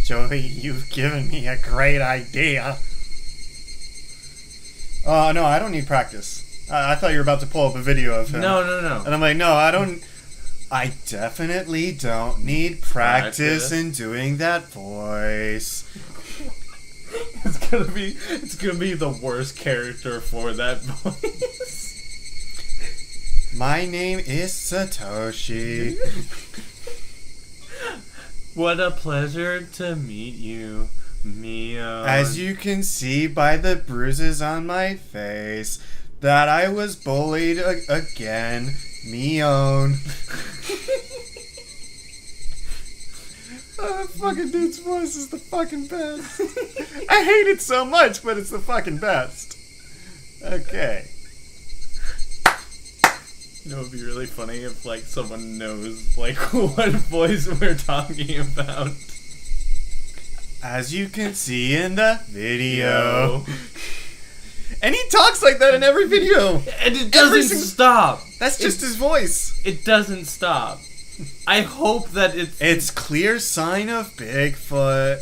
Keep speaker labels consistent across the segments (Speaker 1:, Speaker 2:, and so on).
Speaker 1: Joey, you've given me a great idea. No, I don't need practice. I thought you were about to pull up a video of him.
Speaker 2: No.
Speaker 1: And I'm like, no, I definitely don't need practice in doing that voice.
Speaker 2: It's gonna be the worst character for that voice.
Speaker 1: My name is Satoshi.
Speaker 2: What a pleasure to meet you, Mio.
Speaker 1: As you can see by the bruises on my face, that I was bullied again. Mion. That fucking dude's voice is the fucking best. I hate it so much, but it's the fucking best. Okay.
Speaker 2: You know, it would be really funny if, like, someone knows, like, what voice we're talking about.
Speaker 1: As you can see in the video. And he talks like that in every video.
Speaker 2: And it doesn't stop.
Speaker 1: That's just his voice.
Speaker 2: It doesn't stop. I hope that
Speaker 1: It's clear sign of Bigfoot.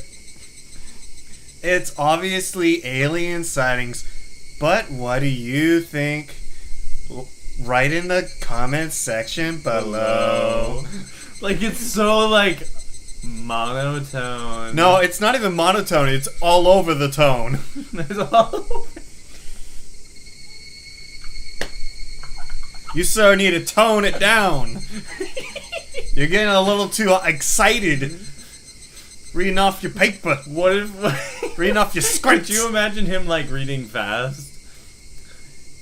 Speaker 1: It's obviously alien sightings. But what do you think? Write in the comments section below.
Speaker 2: Like, it's so, like, monotone.
Speaker 1: No, it's not even monotone. It's all over the tone.
Speaker 2: It's all over.
Speaker 1: You, sir, need to tone it down. You're getting a little too excited. Reading off your paper.
Speaker 2: What if...
Speaker 1: Reading off your script.
Speaker 2: Could you imagine him, like, reading fast?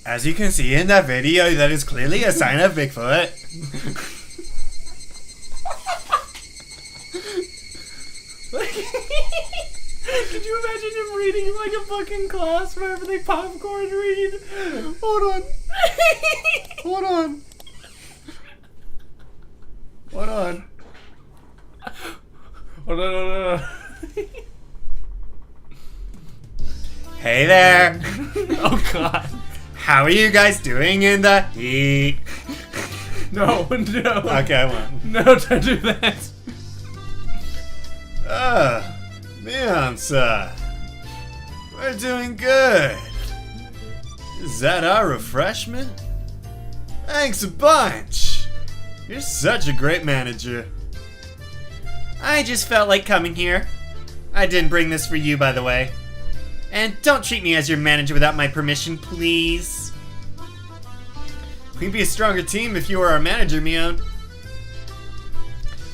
Speaker 1: As you can see in that video, that is clearly a sign of Bigfoot.
Speaker 2: Could you imagine him reading like a fucking class wherever they popcorn read?
Speaker 1: Hold on. Hold on. Hold on.
Speaker 2: Hold on.
Speaker 1: Hey there.
Speaker 2: Oh god.
Speaker 1: How are you guys doing in the heat?
Speaker 2: No.
Speaker 1: Okay, I won't.
Speaker 2: No, don't do that.
Speaker 1: Beyonce. We're doing good. Is that our refreshment? Thanks a bunch. You're such a great manager. I just felt like coming here. I didn't bring this for you, by the way. And don't treat me as your manager without my permission, please. We'd be a stronger team if you were our manager, Mion.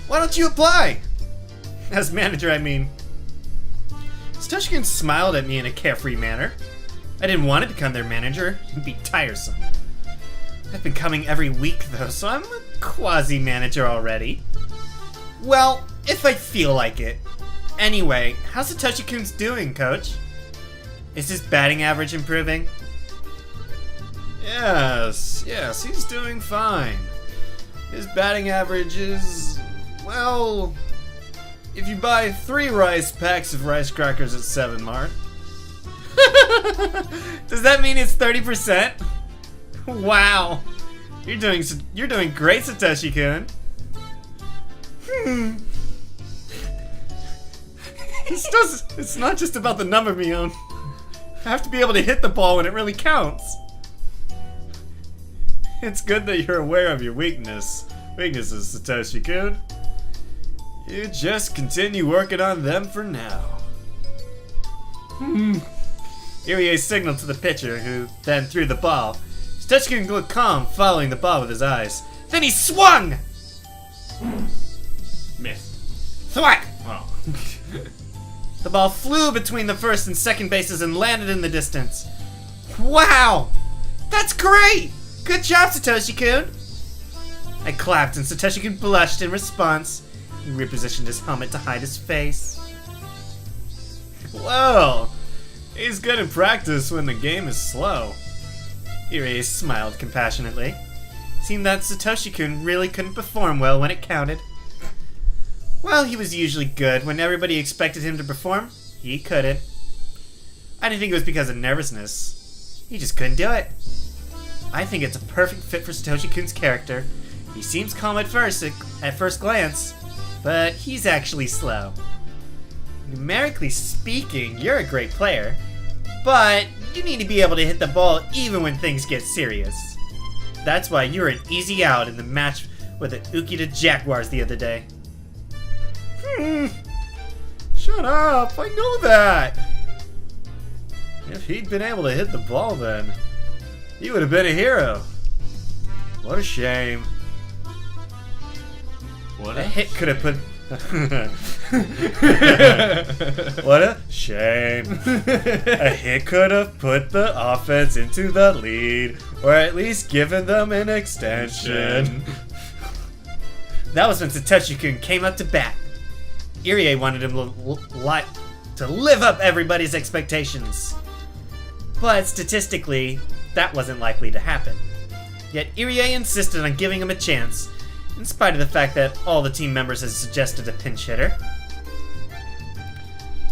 Speaker 1: Why don't you apply? As manager, I mean. Satoshi-kun smiled at me in a carefree manner. I didn't want to become their manager. It'd be tiresome. I've been coming every week, though, so I'm a quasi-manager already. Well, if I feel like it. Anyway, how's Satoshi-kun's doing, coach? Is his batting average improving? Yes, he's doing fine. His batting average is, well, if you buy 3 rice packs of rice crackers at 7 Mart. Does that mean it's 30%? Wow. You're doing great, Satoshi-kun. It's not just about the number, Mion. I have to be able to hit the ball when it really counts. It's good that you're aware of your weaknesses, Satoshi-kun. You just continue working on them for now. Irie signaled to the pitcher, who then threw the ball. Satoshi-kun looked calm, following the ball with his eyes. Then he swung!
Speaker 2: Missed.
Speaker 1: Thwack!
Speaker 2: Oh.
Speaker 1: The ball flew between the first and second bases and landed in the distance. Wow! That's great! Good job, Satoshi-kun! I clapped and Satoshi-kun blushed in response. He repositioned his helmet to hide his face. Well, he's good in practice when the game is slow. Irie smiled compassionately. Seemed that Satoshi-kun really couldn't perform well when it counted. Well, he was usually good. When everybody expected him to perform, he couldn't. I didn't think it was because of nervousness. He just couldn't do it. I think it's a perfect fit for Satoshi-kun's character. He seems calm at first glance, but he's actually slow.
Speaker 3: Numerically speaking, you're a great player, but you need to be able to hit the ball even when things get serious. That's why you were an easy out in the match with the Ukita Jaguars the other day.
Speaker 1: Shut up, I know that. If he'd been able to hit the ball then, he would have been a hero. What a shame.
Speaker 2: What
Speaker 3: A hit could have put...
Speaker 1: What a shame. A hit could have put the offense into the lead, or at least given them an extension.
Speaker 3: That was when Satoshi-kun came up to bat. Irie wanted him to live up everybody's expectations. But statistically, that wasn't likely to happen. Yet Irie insisted on giving him a chance, in spite of the fact that all the team members had suggested a pinch hitter.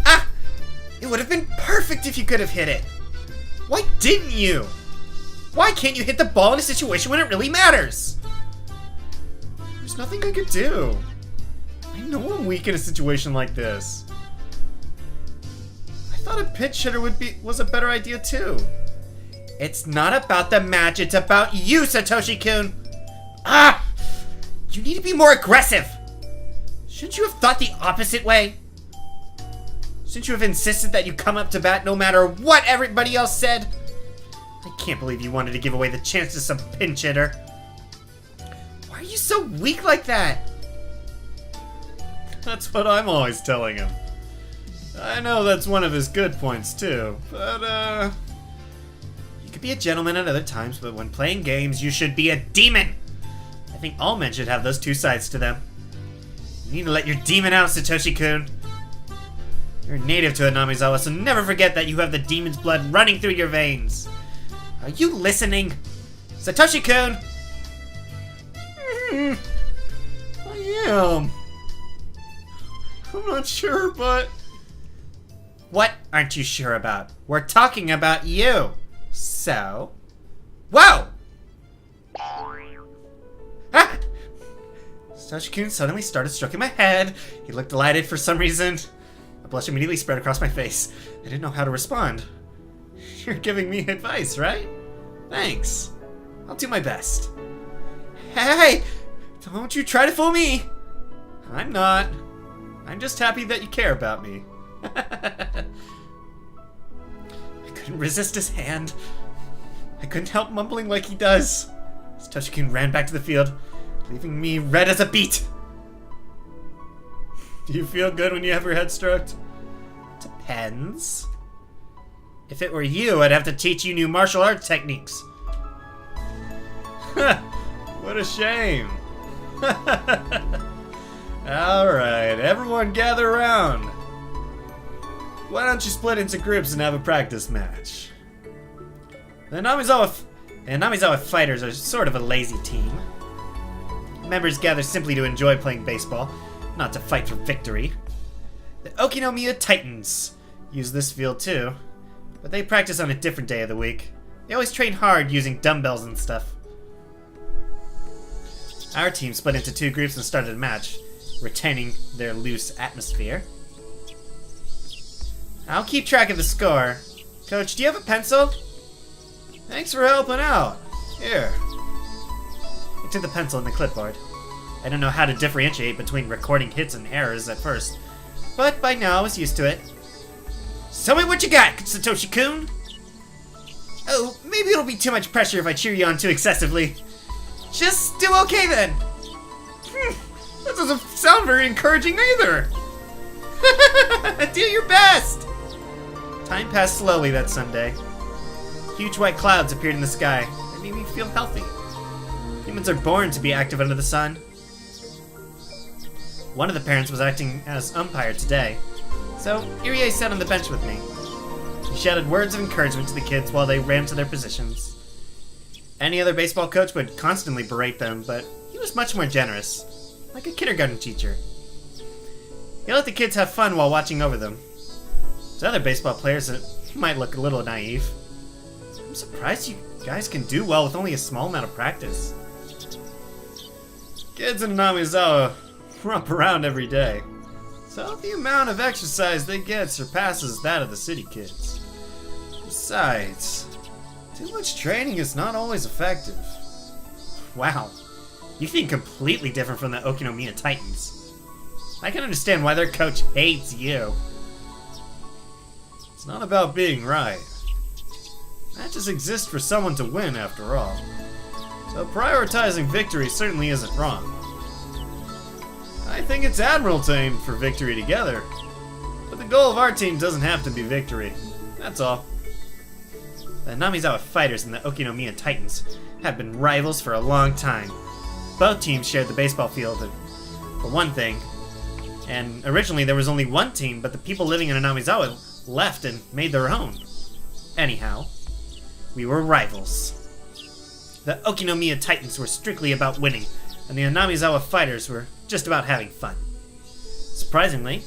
Speaker 3: Ah! It would have been perfect if you could have hit it! Why didn't you? Why can't you hit the ball in a situation when it really matters?
Speaker 1: There's nothing I could do. I know I'm weak in a situation like this. I thought a pinch hitter was a better idea too.
Speaker 3: It's not about the match, it's about you, Satoshi-kun! Ah! You need to be more aggressive! Shouldn't you have thought the opposite way? Shouldn't you have insisted that you come up to bat no matter what everybody else said? I can't believe you wanted to give away the chance to some pinch hitter. Why are you so weak like that?
Speaker 1: That's what I'm always telling him. I know that's one of his good points too, but
Speaker 3: You could be a gentleman at other times, but when playing games, you should be a demon! I think all men should have those two sides to them. You need to let your demon out, Satoshi-kun. You're native to Anamizawa, so never forget that you have the demon's blood running through your veins. Are you listening? Satoshi-kun!
Speaker 1: I am. I'm not sure, but...
Speaker 3: What aren't you sure about? We're talking about you. So? Whoa! Ah! Satoshi-kun suddenly started stroking my head. He looked delighted for some reason. A blush immediately spread across my face. I didn't know how to respond.
Speaker 1: You're giving me advice, right?
Speaker 3: Thanks. I'll do my best. Hey! Don't you try to fool me!
Speaker 1: I'm not. I'm just happy that you care about me.
Speaker 3: I couldn't resist his hand. I couldn't help mumbling like he does. Satoshi-kun ran back to the field, leaving me red as a beet.
Speaker 1: Do you feel good when you have your head stroked?
Speaker 3: Depends. If it were you, I'd have to teach you new martial arts techniques.
Speaker 1: What a shame. Alright, everyone gather around. Why don't you split into groups and have a practice match?
Speaker 3: The Namizawa fighters are sort of a lazy team. Members gather simply to enjoy playing baseball, not to fight for victory. The Okinomiya Titans use this field too, but they practice on a different day of the week. They always train hard using dumbbells and stuff. Our team split into two groups and started a match, retaining their loose atmosphere. I'll keep track of the score. Coach, do you have a pencil?
Speaker 1: Thanks for helping out. Here.
Speaker 3: I took the pencil and the clipboard. I don't know how to differentiate between recording hits and errors at first, but by now I was used to it. Tell me what you got, Satoshi-kun! Oh, maybe it'll be too much pressure if I cheer you on too excessively. Just do okay then.
Speaker 1: That doesn't sound very encouraging either.
Speaker 3: Do your best! Time passed slowly that Sunday. Huge white clouds appeared in the sky. They made me feel healthy. Humans are born to be active under the sun. One of the parents was acting as umpire today, so Irie sat on the bench with me. He shouted words of encouragement to the kids while they ran to their positions. Any other baseball coach would constantly berate them, but he was much more generous, like a kindergarten teacher. He let the kids have fun while watching over them. To other baseball players, it might look a little naive. I'm surprised you guys can do well with only a small amount of practice.
Speaker 1: Kids in Namizawa romp around every day. so the amount of exercise they get surpasses that of the city kids. Besides, too much training is not always effective.
Speaker 3: Wow. You think completely different from the Okinomiya Titans. I can understand why their coach hates you.
Speaker 1: It's not about being right. Matches exist for someone to win, after all. So prioritizing victory certainly isn't wrong. I think it's admirable to aim for victory together. But the goal of our team doesn't have to be victory. That's all.
Speaker 3: The Namizawa Fighters and the Okinomiya Titans have been rivals for a long time. Both teams shared the baseball field, for one thing. And originally there was only one team, but the people living in Namizawa left and made their own. Anyhow, we were rivals. The Okinomiya Titans were strictly about winning, and the Namizawa Fighters were just about having fun. Surprisingly,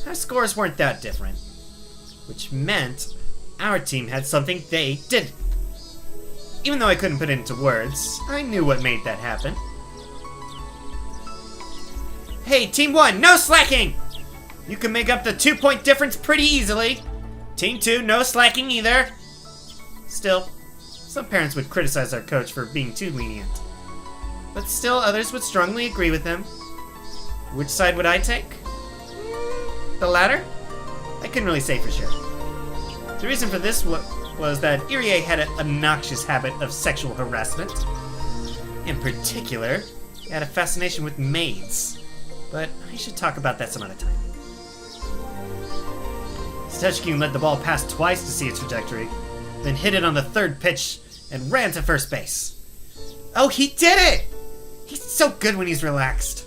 Speaker 3: our scores weren't that different, which meant our team had something they didn't. Even though I couldn't put it into words, I knew what made that happen. Hey, Team 1, no slacking! You can make up the 2-point difference pretty easily. Team 2, no slacking either. Still, some parents would criticize our coach for being too lenient. But still, others would strongly agree with him. Which side would I take? The latter? I couldn't really say for sure. The reason for this was that Irie had an obnoxious habit of sexual harassment. In particular, he had a fascination with maids. But I should talk about that some other time. Satoshi-kun led the ball past twice to see its trajectory, then hit it on the third pitch and ran to first base. Oh, he did it! He's so good when he's relaxed.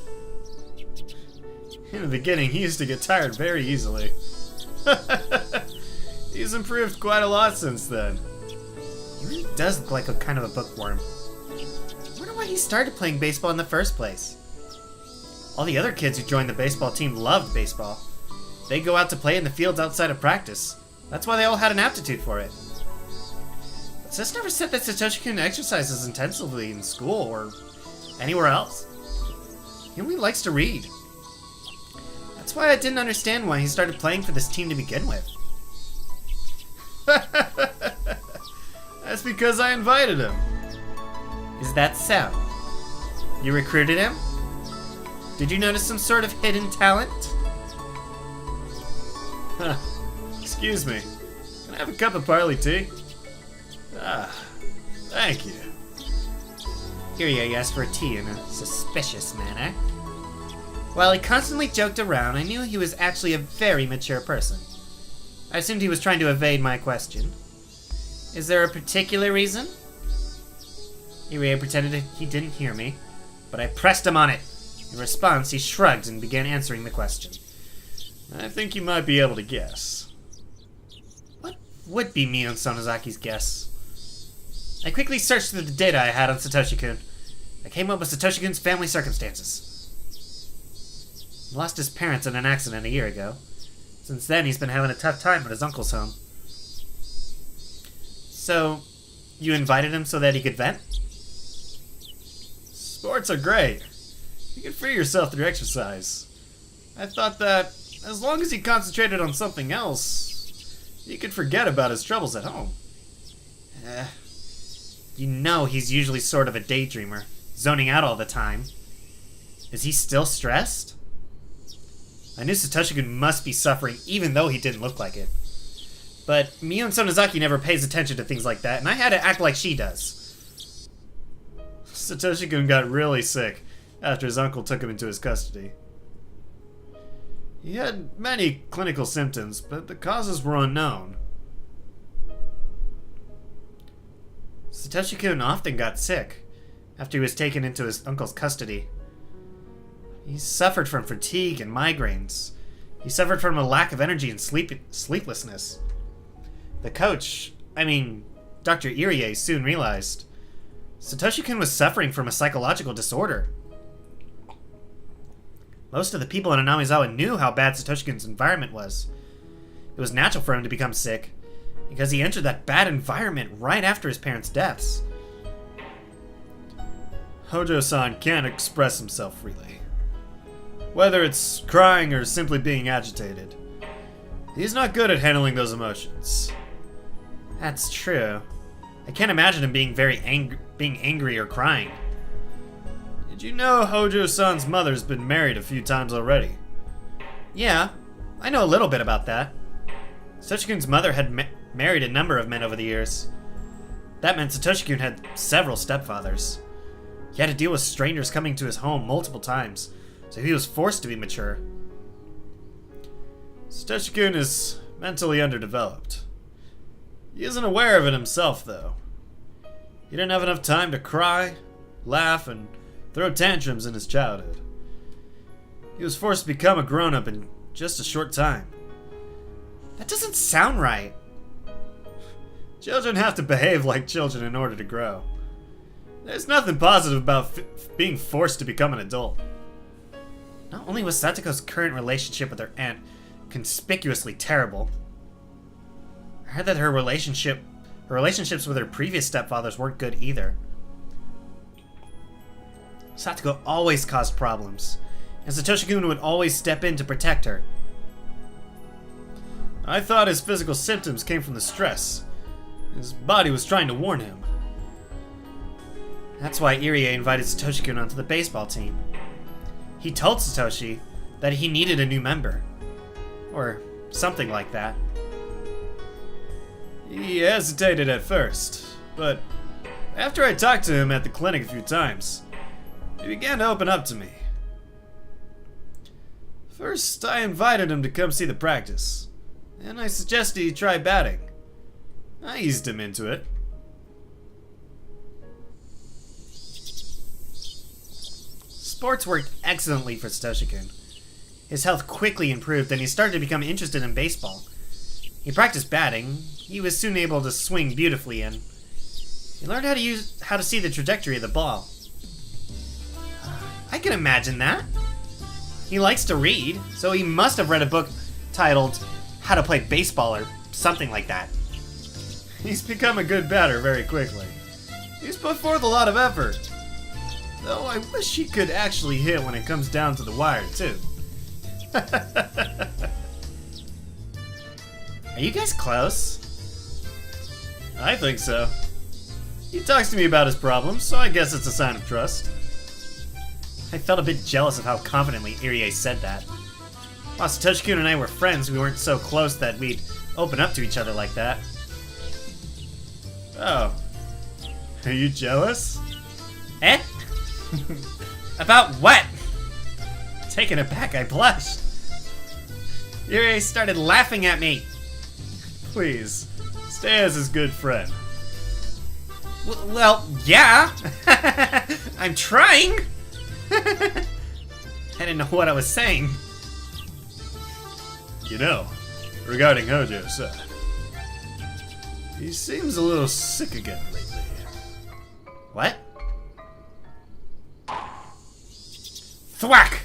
Speaker 1: In the beginning, he used to get tired very easily. He's improved quite a lot since then.
Speaker 3: He really does look like a kind of a bookworm. I wonder why he started playing baseball in the first place. All the other kids who joined the baseball team loved baseball. They go out to play in the fields outside of practice. That's why they all had an aptitude for it. But Sis never said that Satoshi-kun exercises intensively in school or anywhere else. He only likes to read. That's why I didn't understand why he started playing for this team to begin with.
Speaker 1: That's because I invited him.
Speaker 3: Is that so? You recruited him? Did you notice some sort of hidden talent?
Speaker 1: Excuse me. Can I have a cup of barley tea? Ah, thank you.
Speaker 3: Irie asked for a tea in a suspicious manner. While he constantly joked around, I knew he was actually a very mature person. I assumed he was trying to evade my question. Is there a particular reason? Irie pretended he didn't hear me, but I pressed him on it. In response, he shrugged and began answering the question.
Speaker 1: I think you might be able to guess.
Speaker 3: What would be Mion Sonozaki's guess? I quickly searched through the data I had on Satoshi-kun. I came up with Satoshi-kun's family circumstances. He lost his parents in an accident a year ago. Since then, he's been having a tough time at his uncle's home. So, you invited him so that he could vent?
Speaker 1: Sports are great. You can free yourself through exercise. I thought that as long as he concentrated on something else, he could forget about his troubles at home.
Speaker 3: You know he's usually sort of a daydreamer, zoning out all the time. Is he still stressed? I knew Satoshi-kun must be suffering even though he didn't look like it. But Mion Sonozaki never pays attention to things like that, and I had to act like she does.
Speaker 1: Satoshi-kun got really sick after his uncle took him into his custody. He had many clinical symptoms, but the causes were unknown.
Speaker 3: Satoshi-kun often got sick after he was taken into his uncle's custody. He suffered from fatigue and migraines. He suffered from a lack of energy and sleeplessness. The coach, Dr. Irie, soon realized Satoshi-kun was suffering from a psychological disorder. Most of the people in Anamizawa knew how bad Satoshi-kun's environment was. It was natural for him to become sick, because he entered that bad environment right after his parents' deaths.
Speaker 1: Hojo-san can't express himself freely. whether it's crying or simply being agitated. He's not good at handling those emotions.
Speaker 3: That's true. I can't imagine him being being angry or crying.
Speaker 1: Did you know Hojo-san's mother's been married a few times already?
Speaker 3: Yeah, I know a little bit about that. Satoshi-kun's mother had married a number of men over the years. That meant Satoshi-kun had several stepfathers. He had to deal with strangers coming to his home multiple times, so he was forced to be mature.
Speaker 1: Satoshi-kun is mentally underdeveloped. He isn't aware of it himself, though. He didn't have enough time to cry, laugh, and throw tantrums in his childhood. He was forced to become a grown-up in just a short time.
Speaker 3: That doesn't sound right.
Speaker 1: Children have to behave like children in order to grow. There's nothing positive about being forced to become an adult.
Speaker 3: Not only was Satoko's current relationship with her aunt conspicuously terrible, I heard that her relationships with her previous stepfathers weren't good either. Satoko always caused problems, and Satoshi-kun would always step in to protect her.
Speaker 1: I thought his physical symptoms came from the stress. His body was trying to warn him.
Speaker 3: That's why Irie invited Satoshi-kun onto the baseball team. He told Satoshi that he needed a new member. Or something like that.
Speaker 1: He hesitated at first, but after I talked to him at the clinic a few times, he began to open up to me. First, I invited him to come see the practice, and I suggested he try batting. I eased him into it.
Speaker 3: Sports worked excellently for Satoshi-kun. His health quickly improved, and he started to become interested in baseball. He practiced batting. He was soon able to swing beautifully, and he learned how to see the trajectory of the ball. I can imagine that. He likes to read, so he must have read a book titled How to Play Baseball or something like that.
Speaker 1: He's become a good batter very quickly. He's put forth a lot of effort. Though I wish he could actually hit when it comes down to the wire, too.
Speaker 3: Are you guys close?
Speaker 1: I think so. He talks to me about his problems, so I guess it's a sign of trust.
Speaker 3: I felt a bit jealous of how confidently Irie said that. While Satoshi-kun and I were friends, we weren't so close that we'd open up to each other like that.
Speaker 1: Oh. Are you jealous?
Speaker 3: Eh? About what? Taken aback, I blushed. Irie started laughing at me.
Speaker 1: Please, stay as his good friend.
Speaker 3: Well, yeah. I'm trying. I didn't know what I was saying.
Speaker 1: You know, regarding Hojo-san, he seems a little sick again lately.
Speaker 3: What? Thwack!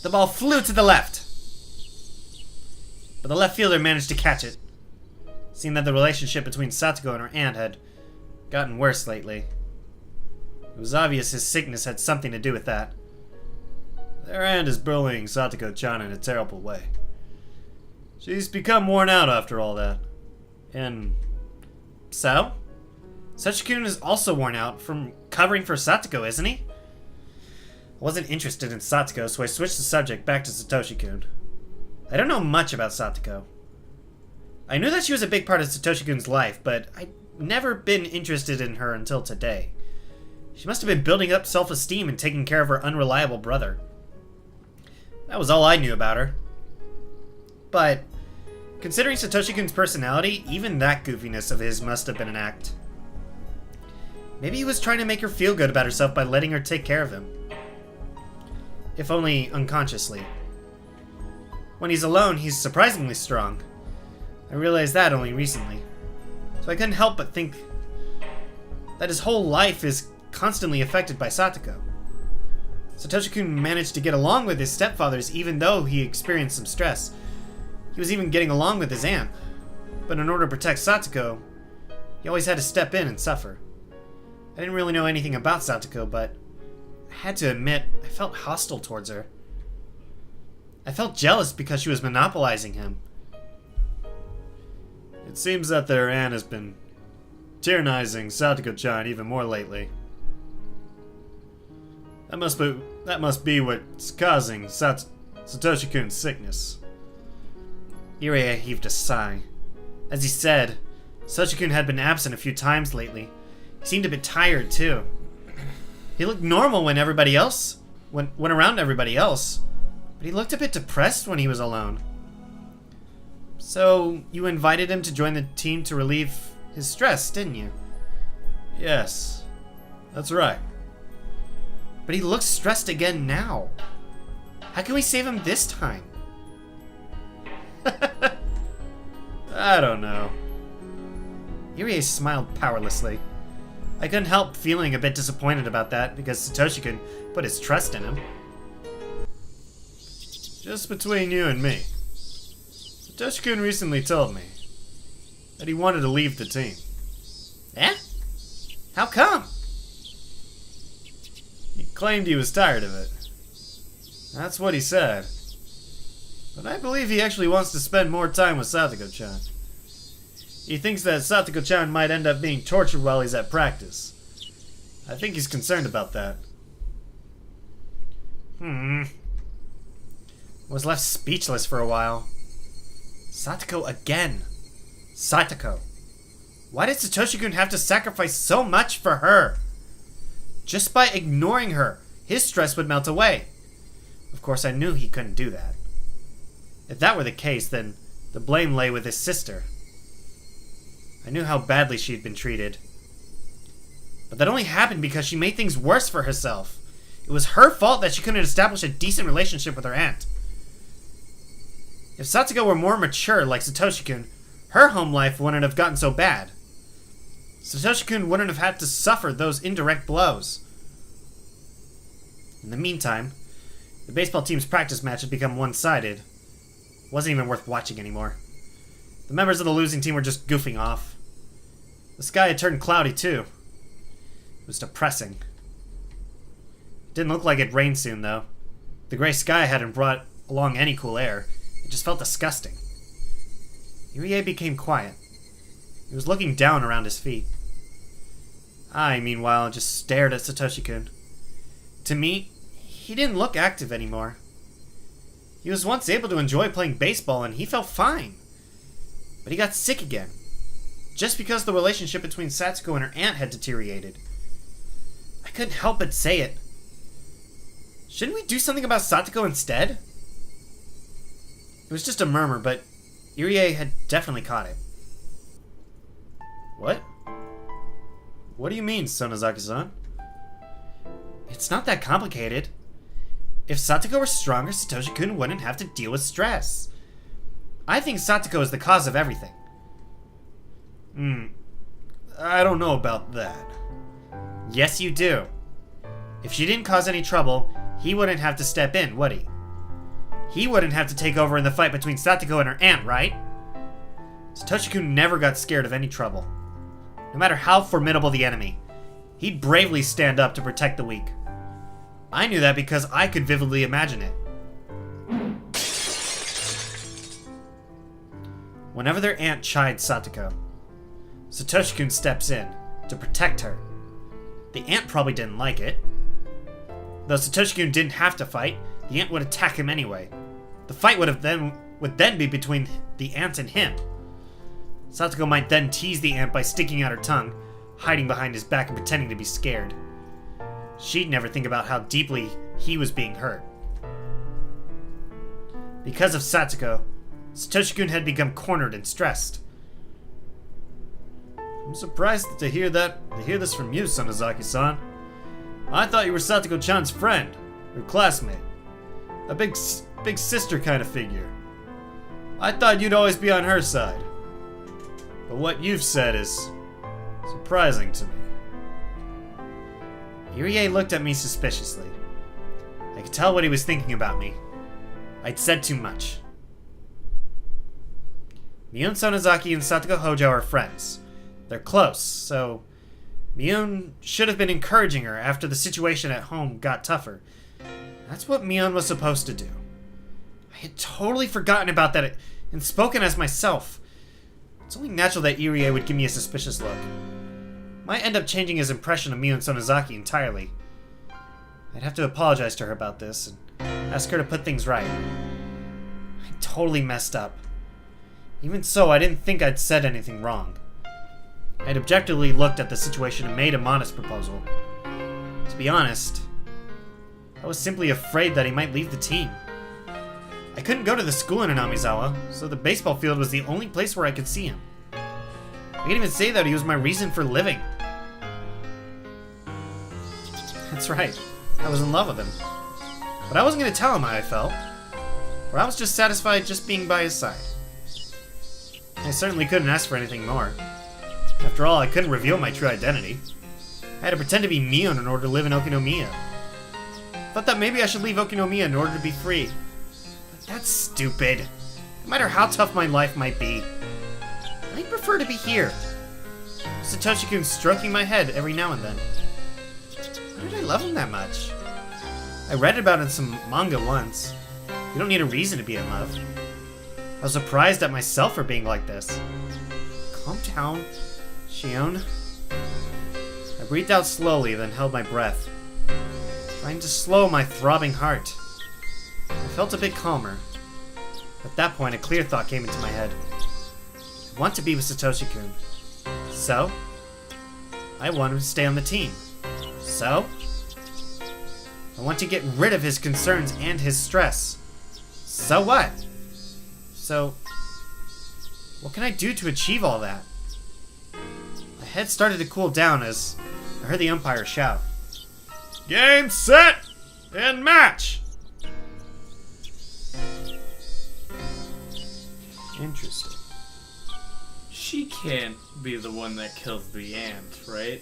Speaker 3: The ball flew to the left. But the left fielder managed to catch it. Seeing that the relationship between Satoko and her aunt had gotten worse lately. It was obvious his sickness had something to do with that.
Speaker 1: Their aunt is bullying Satoko-chan in a terrible way. She's become worn out after all that.
Speaker 3: And so? Satoshi-kun is also worn out from covering for Satoko, isn't he? I wasn't interested in Satoko, so I switched the subject back to Satoshi-kun. I don't know much about Satoko. I knew that she was a big part of Satoshi-kun's life, but I'd never been interested in her until today. She must have been building up self-esteem and taking care of her unreliable brother. That was all I knew about her. But, considering Satoshi-kun's personality, even that goofiness of his must have been an act. Maybe he was trying to make her feel good about herself by letting her take care of him. If only unconsciously. When he's alone, he's surprisingly strong. I realized that only recently. So I couldn't help but think that his whole life is constantly affected by Satoko. Satoshi-kun managed to get along with his stepfathers even though he experienced some stress. He was even getting along with his aunt. But in order to protect Satoko, he always had to step in and suffer. I didn't really know anything about Satoko, but I had to admit I felt hostile towards her. I felt jealous because she was monopolizing him.
Speaker 1: It seems that their aunt has been tyrannizing Satoko-chan even more lately. That must be what's causing Satoshi-kun's sickness.
Speaker 3: Irie heaved a sigh. As he said, Satoshi-kun had been absent a few times lately. He seemed a bit tired, too. He looked normal when everybody else went around everybody else, but he looked a bit depressed when he was alone. So, you invited him to join the team to relieve his stress, didn't you?
Speaker 1: Yes, that's right.
Speaker 3: But he looks stressed again now. How can we save him this time?
Speaker 1: I don't know.
Speaker 3: Irie smiled powerlessly. I couldn't help feeling a bit disappointed about that because Satoshi-kun put his trust in him.
Speaker 1: Just between you and me, Satoshi-kun recently told me that he wanted to leave the team.
Speaker 3: Eh? How come?
Speaker 1: He claimed he was tired of it. That's what he said. But I believe he actually wants to spend more time with Satoko-chan. He thinks that Satoko-chan might end up being tortured while he's at practice. I think he's concerned about that.
Speaker 3: Was left speechless for a while. Satoko again. Satoko. Why did Satoshi-kun have to sacrifice so much for her? Just by ignoring her, his stress would melt away. Of course, I knew he couldn't do that. If that were the case, then the blame lay with his sister. I knew how badly she had been treated. But that only happened because she made things worse for herself. It was her fault that she couldn't establish a decent relationship with her aunt. If Satoko were more mature like Satoshi-kun, her home life wouldn't have gotten so bad. Satoshi-kun wouldn't have had to suffer those indirect blows. In the meantime, the baseball team's practice match had become one-sided. It wasn't even worth watching anymore. The members of the losing team were just goofing off. The sky had turned cloudy, too. It was depressing. It didn't look like it'd rain soon, though. The gray sky hadn't brought along any cool air. It just felt disgusting. Irie became quiet. He was looking down around his feet. I, meanwhile, just stared at Satoshi-kun. To me, he didn't look active anymore. He was once able to enjoy playing baseball, and he felt fine. But he got sick again. Just because the relationship between Satsuko and her aunt had deteriorated. I couldn't help but say it. Shouldn't we do something about Satoko instead? It was just a murmur, but Irie had definitely caught it.
Speaker 1: What? What do you mean, Sonozaki-san?
Speaker 3: It's not that complicated. If Satoko were stronger, Satoshi-kun wouldn't have to deal with stress. I think Satoko is the cause of everything.
Speaker 1: I don't know about that.
Speaker 3: Yes, you do. If she didn't cause any trouble, he wouldn't have to step in, would he? He wouldn't have to take over in the fight between Satoko and her aunt, right? Satoshi-kun never got scared of any trouble. No matter how formidable the enemy, he'd bravely stand up to protect the weak. I knew that because I could vividly imagine it. Whenever their aunt chides Satoko, Satoshi-kun steps in to protect her. The aunt probably didn't like it. Though Satoshi-kun didn't have to fight, the aunt would attack him anyway. The fight would then be between the aunt and him. Satoko might then tease the aunt by sticking out her tongue, hiding behind his back and pretending to be scared. She'd never think about how deeply he was being hurt. Because of Satoko, Satoshi-kun had become cornered and stressed.
Speaker 1: I'm surprised to hear this from you, Sonozaki-san. I thought you were Satoko-chan's friend, your classmate. A big sister kind of figure. I thought you'd always be on her side. But what you've said is surprising to me.
Speaker 3: Irie looked at me suspiciously. I could tell what he was thinking about me. I'd said too much. Miun Sonozaki and Satoko Hojo are friends. They're close, so Miun should have been encouraging her after the situation at home got tougher. That's what Miun was supposed to do. I had totally forgotten about that and spoken as myself. It's only natural that Irie would give me a suspicious look. Might end up changing his impression of me and Sonozaki entirely. I'd have to apologize to her about this and ask her to put things right. I totally messed up. Even so, I didn't think I'd said anything wrong. I'd objectively looked at the situation and made a modest proposal. To be honest, I was simply afraid that he might leave the team. I couldn't go to the school in Anamizawa, so the baseball field was the only place where I could see him. I can even say that he was my reason for living. That's right, I was in love with him. But I wasn't going to tell him how I felt, for I was just satisfied just being by his side. I certainly couldn't ask for anything more. After all, I couldn't reveal my true identity. I had to pretend to be Mion in order to live in Okinomiya. Thought that maybe I should leave Okinomiya in order to be free. But that's stupid. No matter how tough my life might be, I'd prefer to be here. Satoshi-kun stroking my head every now and then. Why did I love him that much? I read about it in some manga once. You don't need a reason to be in love. I was surprised at myself for being like this. Calm down, Shion. I breathed out slowly, then held my breath, trying to slow my throbbing heart. I felt a bit calmer. At that point, a clear thought came into my head. I want to be with Satoshi-kun. So, I want him to stay on the team. So, I want to get rid of his concerns and his stress. So what? So, what can I do to achieve all that? My head started to cool down as I heard the umpire shout,
Speaker 1: Game, set, and match!
Speaker 3: Interesting.
Speaker 2: She can't be the one that kills the ant, right?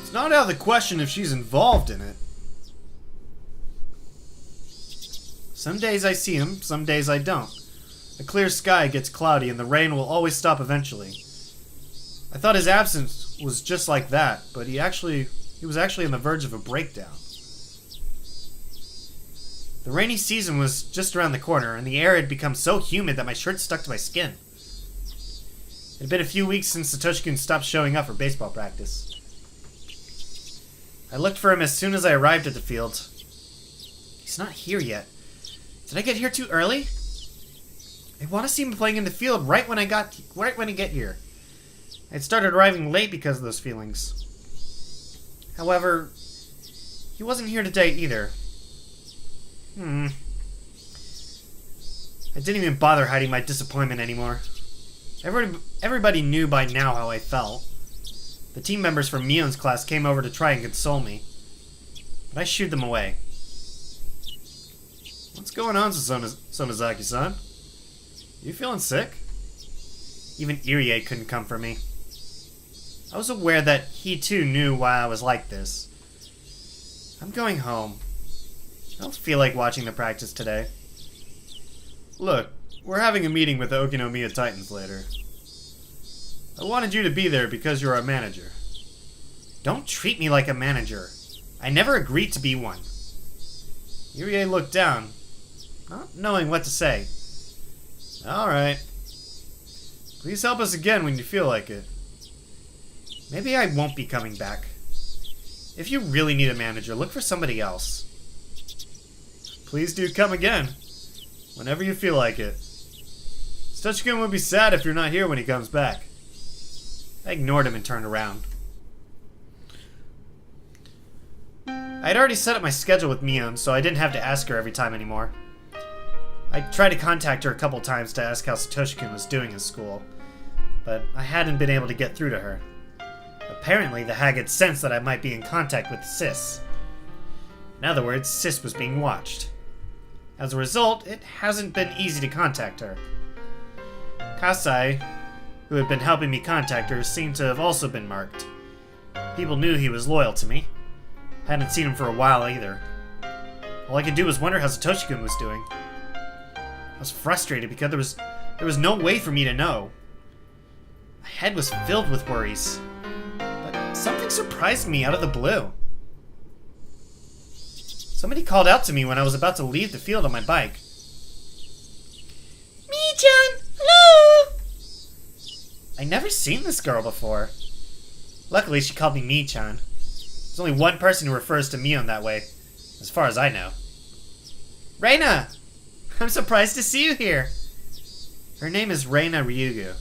Speaker 1: It's not out of the question if she's involved in it.
Speaker 3: Some days I see him, some days I don't. A clear sky gets cloudy and the rain will always stop eventually. I thought his absence was just like that, but he was actually on the verge of a breakdown. The rainy season was just around the corner, and the air had become so humid that my shirt stuck to my skin. It had been a few weeks since Satoshi-kun stopped showing up for baseball practice. I looked for him as soon as I arrived at the field. He's not here yet. Did I get here too early? I want to see him playing in the field right when I get here. I had started arriving late because of those feelings. However, he wasn't here today either. I didn't even bother hiding my disappointment anymore. Everybody knew by now how I felt. The team members from Mion's class came over to try and console me, but I shooed them away. What's going on, Sonozaki-san? You feeling sick? Even Irie couldn't comfort me. I was aware that he too knew why I was like this. I'm going home. I don't feel like watching the practice today.
Speaker 1: Look, we're having a meeting with the Okinomiya Titans later. I wanted you to be there because you're our manager.
Speaker 3: Don't treat me like a manager. I never agreed to be one.
Speaker 1: Irie looked down,
Speaker 3: not knowing what to say.
Speaker 1: Alright. Please help us again when you feel like it.
Speaker 3: Maybe I won't be coming back. If you really need a manager, look for somebody else.
Speaker 1: Please do come again. Whenever you feel like it. Satoshi-kun would be sad if you're not here when he comes back.
Speaker 3: I ignored him and turned around. I had already set up my schedule with Mion, so I didn't have to ask her every time anymore. I tried to contact her a couple times to ask how Satoshi-kun was doing in school, but I hadn't been able to get through to her. Apparently, the hag had sensed that I might be in contact with Sis. In other words, Sis was being watched. As a result, it hasn't been easy to contact her. Kasai, who had been helping me contact her, seemed to have also been marked. People knew he was loyal to me. Hadn't seen him for a while either. All I could do was wonder how Satoshi-kun was doing. I was frustrated because there was no way for me to know. My head was filled with worries. But something surprised me out of the blue. Somebody called out to me when I was about to leave the field on my bike. I'd never seen this girl before. Luckily, she called me Mi-chan. There's only one person who refers to Mion that way, as far as I know. Reina! I'm surprised to see you here. Her name is Reina Ryugu.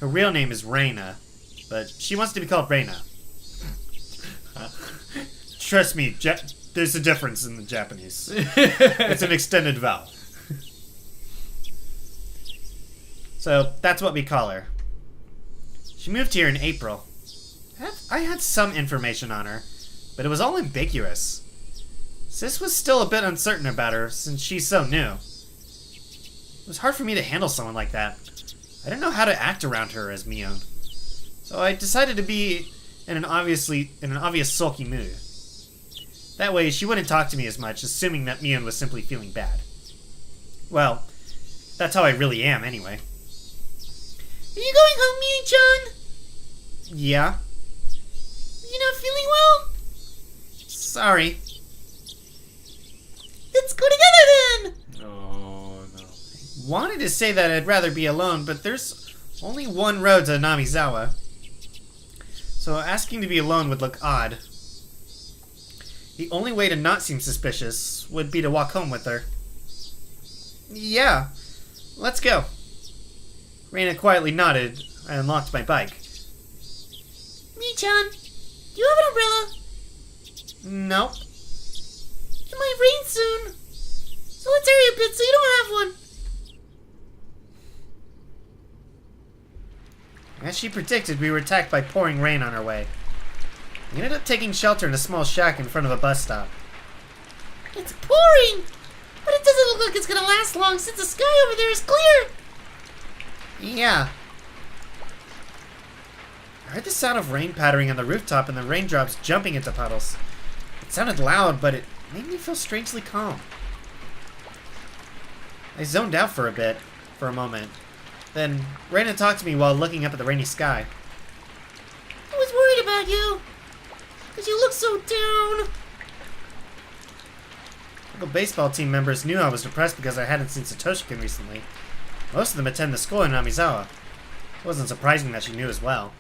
Speaker 3: Her real name is Reina, but she wants to be called Reina. Trust me, there's a difference in the Japanese. It's an extended vowel. So that's what we call her. She moved here in April. I had some information on her, but it was all ambiguous. Sis was still a bit uncertain about her since she's so new. It was hard for me to handle someone like that. I didn't know how to act around her as Mion. So I decided to be in an obvious sulky mood. That way she wouldn't talk to me as much, assuming that Mion was simply feeling bad. Well, that's how I really am anyway. Are you going home, Mi-chan? Yeah. You not feeling well? Sorry. Let's go together then!
Speaker 2: Oh, no.
Speaker 3: Wanted to say that I'd rather be alone, but there's only one road to Namizawa. So asking to be alone would look odd. The only way to not seem suspicious would be to walk home with her. Yeah, let's go. Reina quietly nodded and unlocked my bike. Mi-chan, do you have an umbrella? Nope. It might rain soon. So let's hurry a bit so you don't have one. As she predicted, we were attacked by pouring rain on our way. We ended up taking shelter in a small shack in front of a bus stop. It's pouring! But it doesn't look like it's gonna last long since the sky over there is clear! Yeah. I heard the sound of rain pattering on the rooftop and the raindrops jumping into puddles. It sounded loud, but it made me feel strangely calm. I zoned out for a moment. Then Reina talked to me while looking up at the rainy sky. I was worried about you, because you look so down. Local baseball team members knew I was depressed because I hadn't seen Satoshi-kun recently. Most of them attend the school in Namizawa. It wasn't surprising that she knew as well.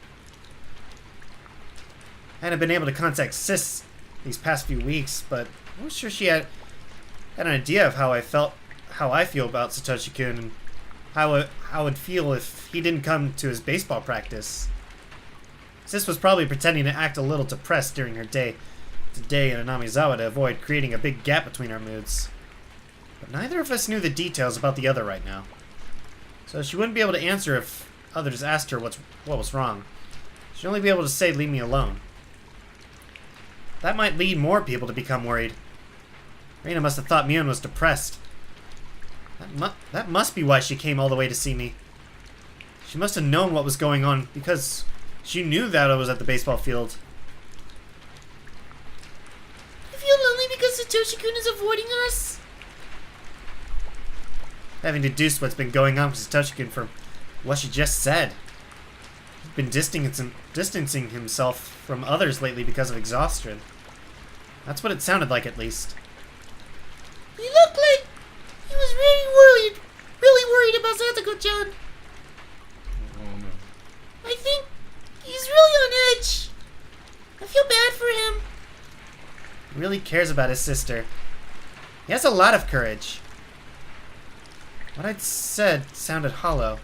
Speaker 3: I hadn't been able to contact Sis these past few weeks, but I was sure she had an idea of how I feel about Satoshi-kun and how I would feel if he didn't come to his baseball practice. Sis was probably pretending to act a little depressed during her day in Namizawa to avoid creating a big gap between our moods. But neither of us knew the details about the other right now. So she wouldn't be able to answer if others asked her what was wrong. She'd only be able to say, leave me alone. That might lead more people to become worried. Reina must have thought Mion was depressed. That must be why she came all the way to see me. She must have known what was going on because she knew that I was at the baseball field. You feel lonely because Satoshi-kun is avoiding us? Having deduced what's been going on with Satoshi-kun from what she just said. He's been distancing himself from others lately because of exhaustion. That's what it sounded like, at least. He looked like he was really worried about Satoko-chan.
Speaker 2: Oh, no.
Speaker 3: I think he's really on edge. I feel bad for him. He really cares about his sister. He has a lot of courage. What I'd said sounded hollow,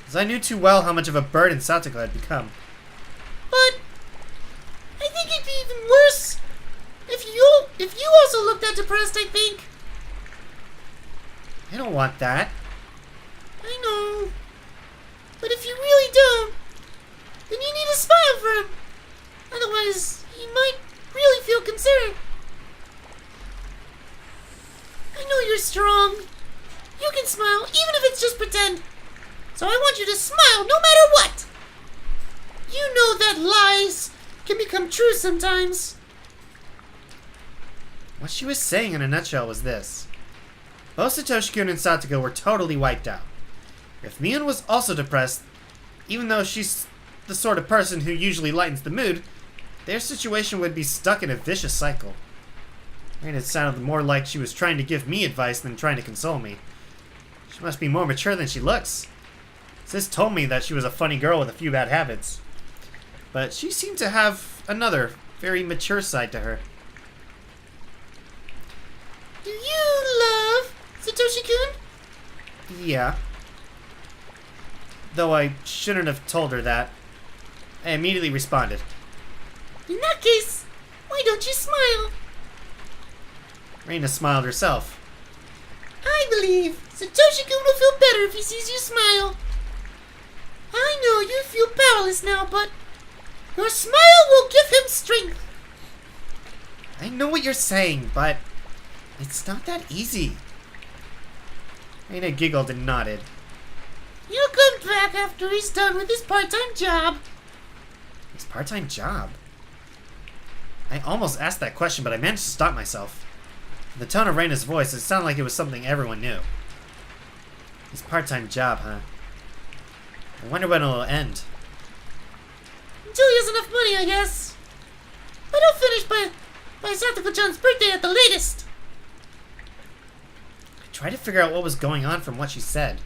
Speaker 3: as I knew too well how much of a burden Satoko had become. But I think it'd be even worse if you also looked that depressed, I think. I don't want that. I know. But if you really don't, then you need to smile for him. Otherwise, he might really feel concerned. I know you're strong. You can smile, even if it's just pretend. So I want you to smile no matter what. You know that lies can become true sometimes. What she was saying in a nutshell was this. Both Satoshi-kun and Satoko were totally wiped out. If Mion was also depressed, even though she's the sort of person who usually lightens the mood, their situation would be stuck in a vicious cycle. And it sounded more like she was trying to give me advice than trying to console me. She must be more mature than she looks. Sis told me that she was a funny girl with a few bad habits. But she seemed to have another, very mature side to her.
Speaker 4: Do you love Satoshi-kun?
Speaker 3: Yeah. Though I shouldn't have told her that. I immediately responded.
Speaker 4: In that case, why don't you smile?
Speaker 3: Reina smiled herself.
Speaker 4: I believe Satoshi-kun will feel better if he sees you smile. I know you feel powerless now, but your smile will give him strength.
Speaker 3: I know what you're saying, but it's not that easy. Reina giggled and nodded.
Speaker 4: He'll come back after he's done with his part-time job.
Speaker 3: His part-time job? I almost asked that question, but I managed to stop myself. The tone of Reina's voice, it sounded like it was something everyone knew. His part-time job, huh? I wonder when it'll end.
Speaker 4: Until he has enough money, I guess. But he'll finish by Satoko-chan's birthday at the latest.
Speaker 3: I tried to figure out what was going on from what she said.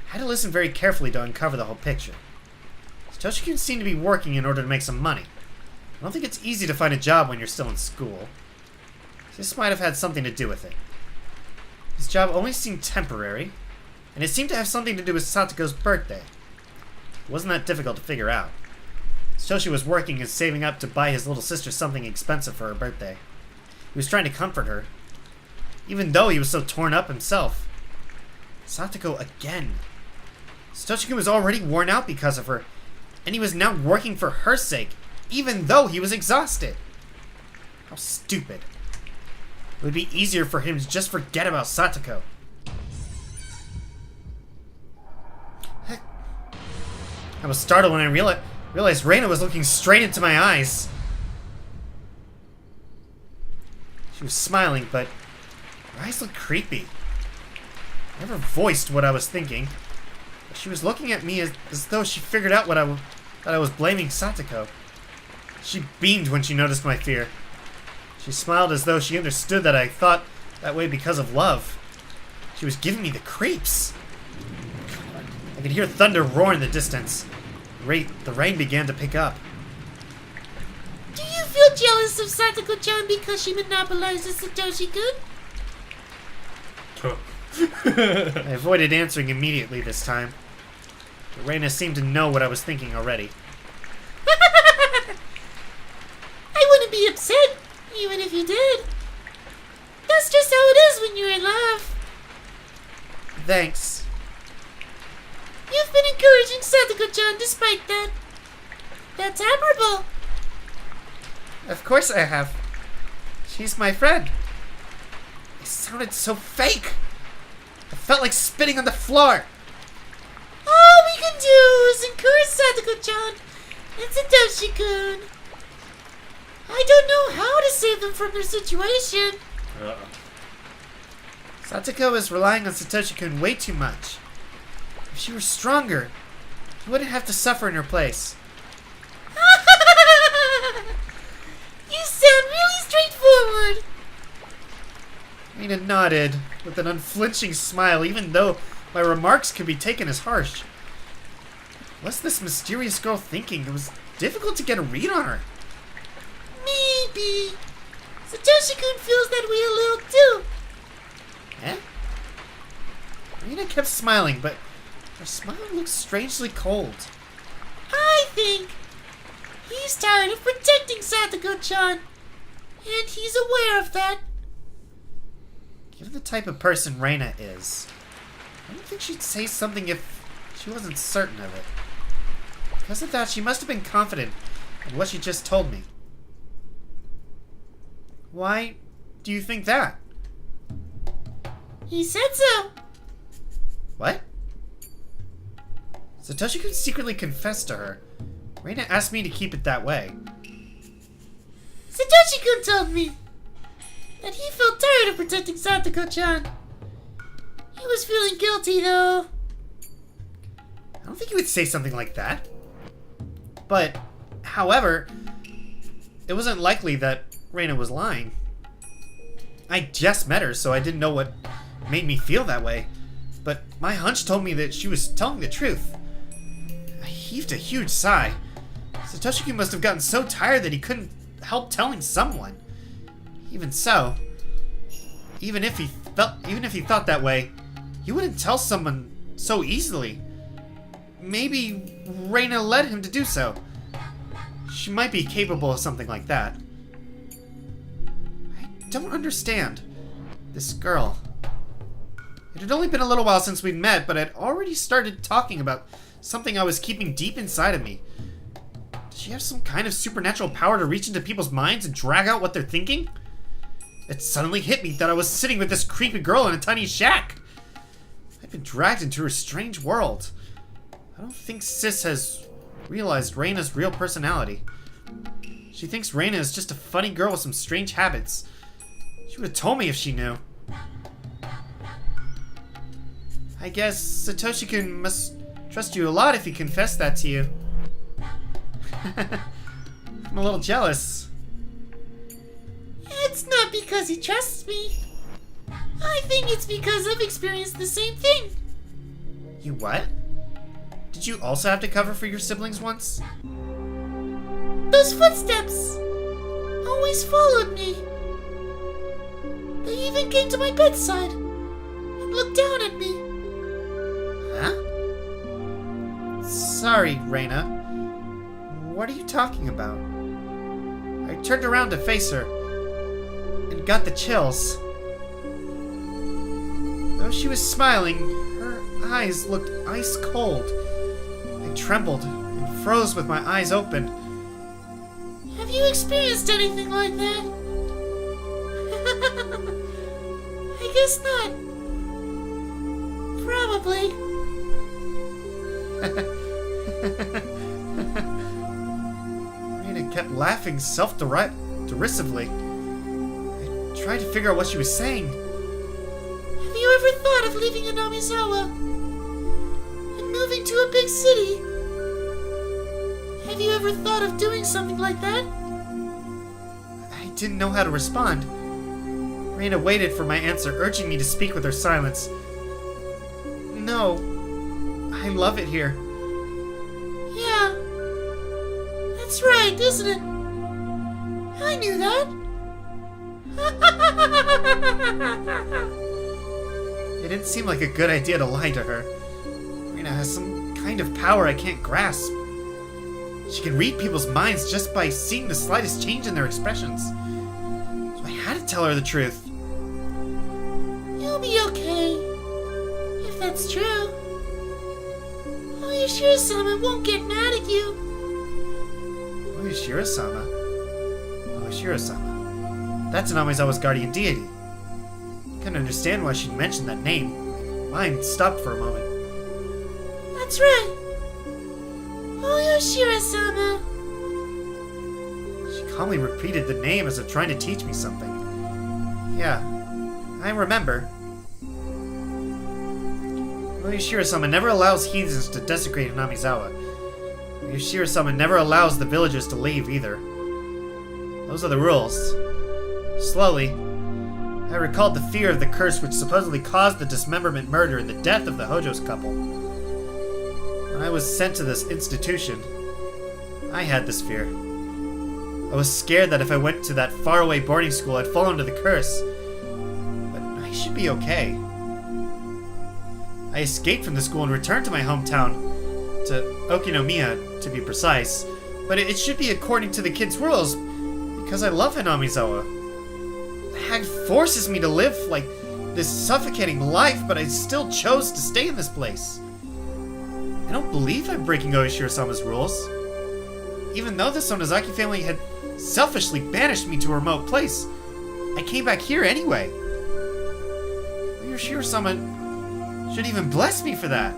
Speaker 3: I had to listen very carefully to uncover the whole picture. Satoshi-kun seemed to be working in order to make some money. I don't think it's easy to find a job when you're still in school. This might have had something to do with it. His job only seemed temporary, and it seemed to have something to do with Satoko's birthday. It wasn't that difficult to figure out. Satoshi was working and saving up to buy his little sister something expensive for her birthday. He was trying to comfort her, even though he was so torn up himself. Satoko again. Satoshi-kun was already worn out because of her, and he was now working for her sake, even though he was exhausted. How stupid. It would be easier for him to just forget about Satoko. I was startled when I realized Reina was looking straight into my eyes. She was smiling, but her eyes looked creepy. I never voiced what I was thinking, but she was looking at me as though she figured out that I was blaming Satoko. She beamed when she noticed my fear. She smiled as though she understood that I thought that way because of love. She was giving me the creeps. I could hear thunder roar in the distance. The rain began to pick up.
Speaker 4: Do you feel jealous of Satoko-chan because she monopolizes Satoshi-kun?
Speaker 3: I avoided answering immediately this time. But Reina seemed to know what I was thinking already.
Speaker 4: I wouldn't be upset, even if you did. That's just how it is when you're in love.
Speaker 3: Thanks.
Speaker 4: You've been encouraging Satoko-chan despite that. That's admirable.
Speaker 3: Of course I have. She's my friend. It sounded so fake. I felt like spitting on the floor.
Speaker 4: All we can do is encourage Satoko-chan and Satoshi-kun. I don't know how to save them from their situation.
Speaker 3: Satoko is relying on Satoshi-kun way too much. If she were stronger, he wouldn't have to suffer in her place.
Speaker 4: You sound really straightforward.
Speaker 3: Reina nodded with an unflinching smile, even though my remarks could be taken as harsh. What's this mysterious girl thinking? It was difficult to get a read on her.
Speaker 4: Maybe Satoshi-kun feels that way a little too.
Speaker 3: Eh? Reina kept smiling, but her smile looked strangely cold.
Speaker 4: I think he's tired of protecting Satoko-chan, and he's aware of that.
Speaker 3: Given the type of person Reina is, I don't think she'd say something if she wasn't certain of it. Because of that, she must have been confident in what she just told me. Why do you think that?
Speaker 4: He said so.
Speaker 3: What? Satoshi-kun secretly confessed to her. Reina asked me to keep it that way.
Speaker 4: Satoshi-kun told me that he felt tired of protecting Satoko-chan. He was feeling guilty, though.
Speaker 3: I don't think he would say something like that. But, however, it wasn't likely that Reina was lying. I just met her, so I didn't know what made me feel that way. but my hunch told me that she was telling the truth. I heaved a huge sigh. Satoshi-kun must have gotten so tired that he couldn't help telling someone. Even so, even if he thought that way, he wouldn't tell someone so easily. Maybe Reina led him to do so. She might be capable of something like that. I don't understand. This girl. It had only been a little while since we'd met, but I'd already started talking about something I was keeping deep inside of me. Does she have some kind of supernatural power to reach into people's minds and drag out what they're thinking? It suddenly hit me that I was sitting with this creepy girl in a tiny shack. I'd been dragged into her strange world. I don't think Sis has realized Reina's real personality. She thinks Reina is just a funny girl with some strange habits. She would have told me if she knew. I guess Satoshi-kun must trust you a lot if he confessed that to you. I'm a little jealous.
Speaker 4: It's not because he trusts me. I think it's because I've experienced the same thing.
Speaker 3: You what? Did you also have to cover for your siblings once?
Speaker 4: Those footsteps always followed me. They even came to my bedside and looked down at me.
Speaker 3: Huh? Sorry, Reina. What are you talking about? I turned around to face her and got the chills. Though she was smiling, her eyes looked ice cold. I trembled and froze with my eyes open.
Speaker 4: Have you experienced anything like that? I guess not. Probably.
Speaker 3: Reina kept laughing self-derisively. I tried to figure out what she was saying.
Speaker 4: Have you ever thought of leaving Anamizawa and moving to a big city? Have you ever thought of doing something like that?
Speaker 3: I didn't know how to respond. Reina waited for my answer, urging me to speak with her silence. No. I love it here.
Speaker 4: Yeah. That's right, isn't it? I knew that.
Speaker 3: It didn't seem like a good idea to lie to her. Reina has some kind of power I can't grasp. She can read people's minds just by seeing the slightest change in their expressions. So I had to tell her the truth.
Speaker 4: You'll be okay. If that's true. Oyashiro-sama won't get mad at you.
Speaker 3: Oyashiro-sama? Oyashiro-sama. That's Anamizawa's guardian deity. I couldn't understand why she'd mentioned that name. My mind stopped for a moment.
Speaker 4: That's right. Oyashiro-sama.
Speaker 3: She calmly repeated the name as if trying to teach me something. Yeah, I remember. Oyashiro-sama never allows heathens to desecrate Anamizawa. Oyashiro-sama never allows the villagers to leave either. Those are the rules. Slowly, I recalled the fear of the curse which supposedly caused the dismemberment, murder, and the death of the Hojo's couple. When I was sent to this institution, I had this fear. I was scared that if I went to that faraway boarding school, I'd fall under the curse. But I should be okay. I escaped from the school and returned to my hometown, to Okinomiya, to be precise. But it should be according to the kids' rules, because I love Hanamizawa. The hag forces me to live like this suffocating life, but I still chose to stay in this place. I don't believe I'm breaking Oyashiro-sama's rules. Even though the Sonozaki family had selfishly banished me to a remote place, I came back here anyway. Oyashiro-sama should even bless me for that.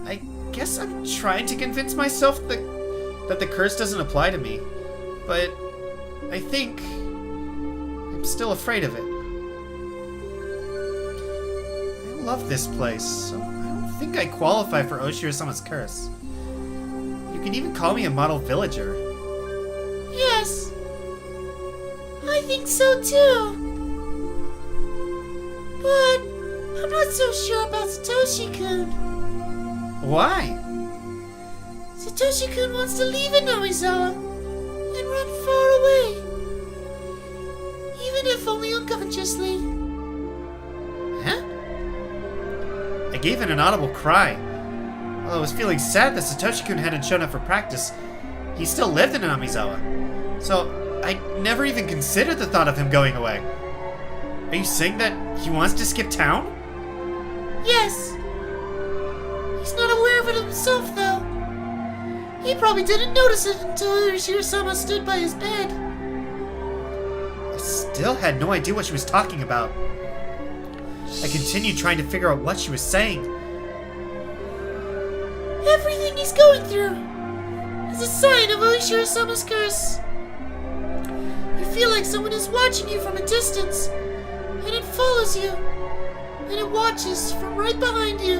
Speaker 3: I guess I'm trying to convince myself that the curse doesn't apply to me, but I think I'm still afraid of it. I love this place, so I don't think I qualify for Oshiro-sama's curse. You can even call me a model villager.
Speaker 4: Yes. I think so too. But I'm not so sure about Satoshi-kun.
Speaker 3: Why?
Speaker 4: Satoshi-kun wants to leave Inamizawa and run far away. Even if only unconsciously.
Speaker 3: Huh? I gave an inaudible cry. While I was feeling sad that Satoshi-kun hadn't shown up for practice, he still lived in Inamizawa. So I never even considered the thought of him going away. Are you saying that he wants to skip town?
Speaker 4: Yes. He's not aware of it himself, though. He probably didn't notice it until Urashiro-sama stood by his bed.
Speaker 3: I still had no idea what she was talking about. I continued trying to figure out what she was saying.
Speaker 4: Everything he's going through is a sign of Urashiro-sama's curse. You feel like someone is watching you from a distance, and it follows you, and it watches from right behind you.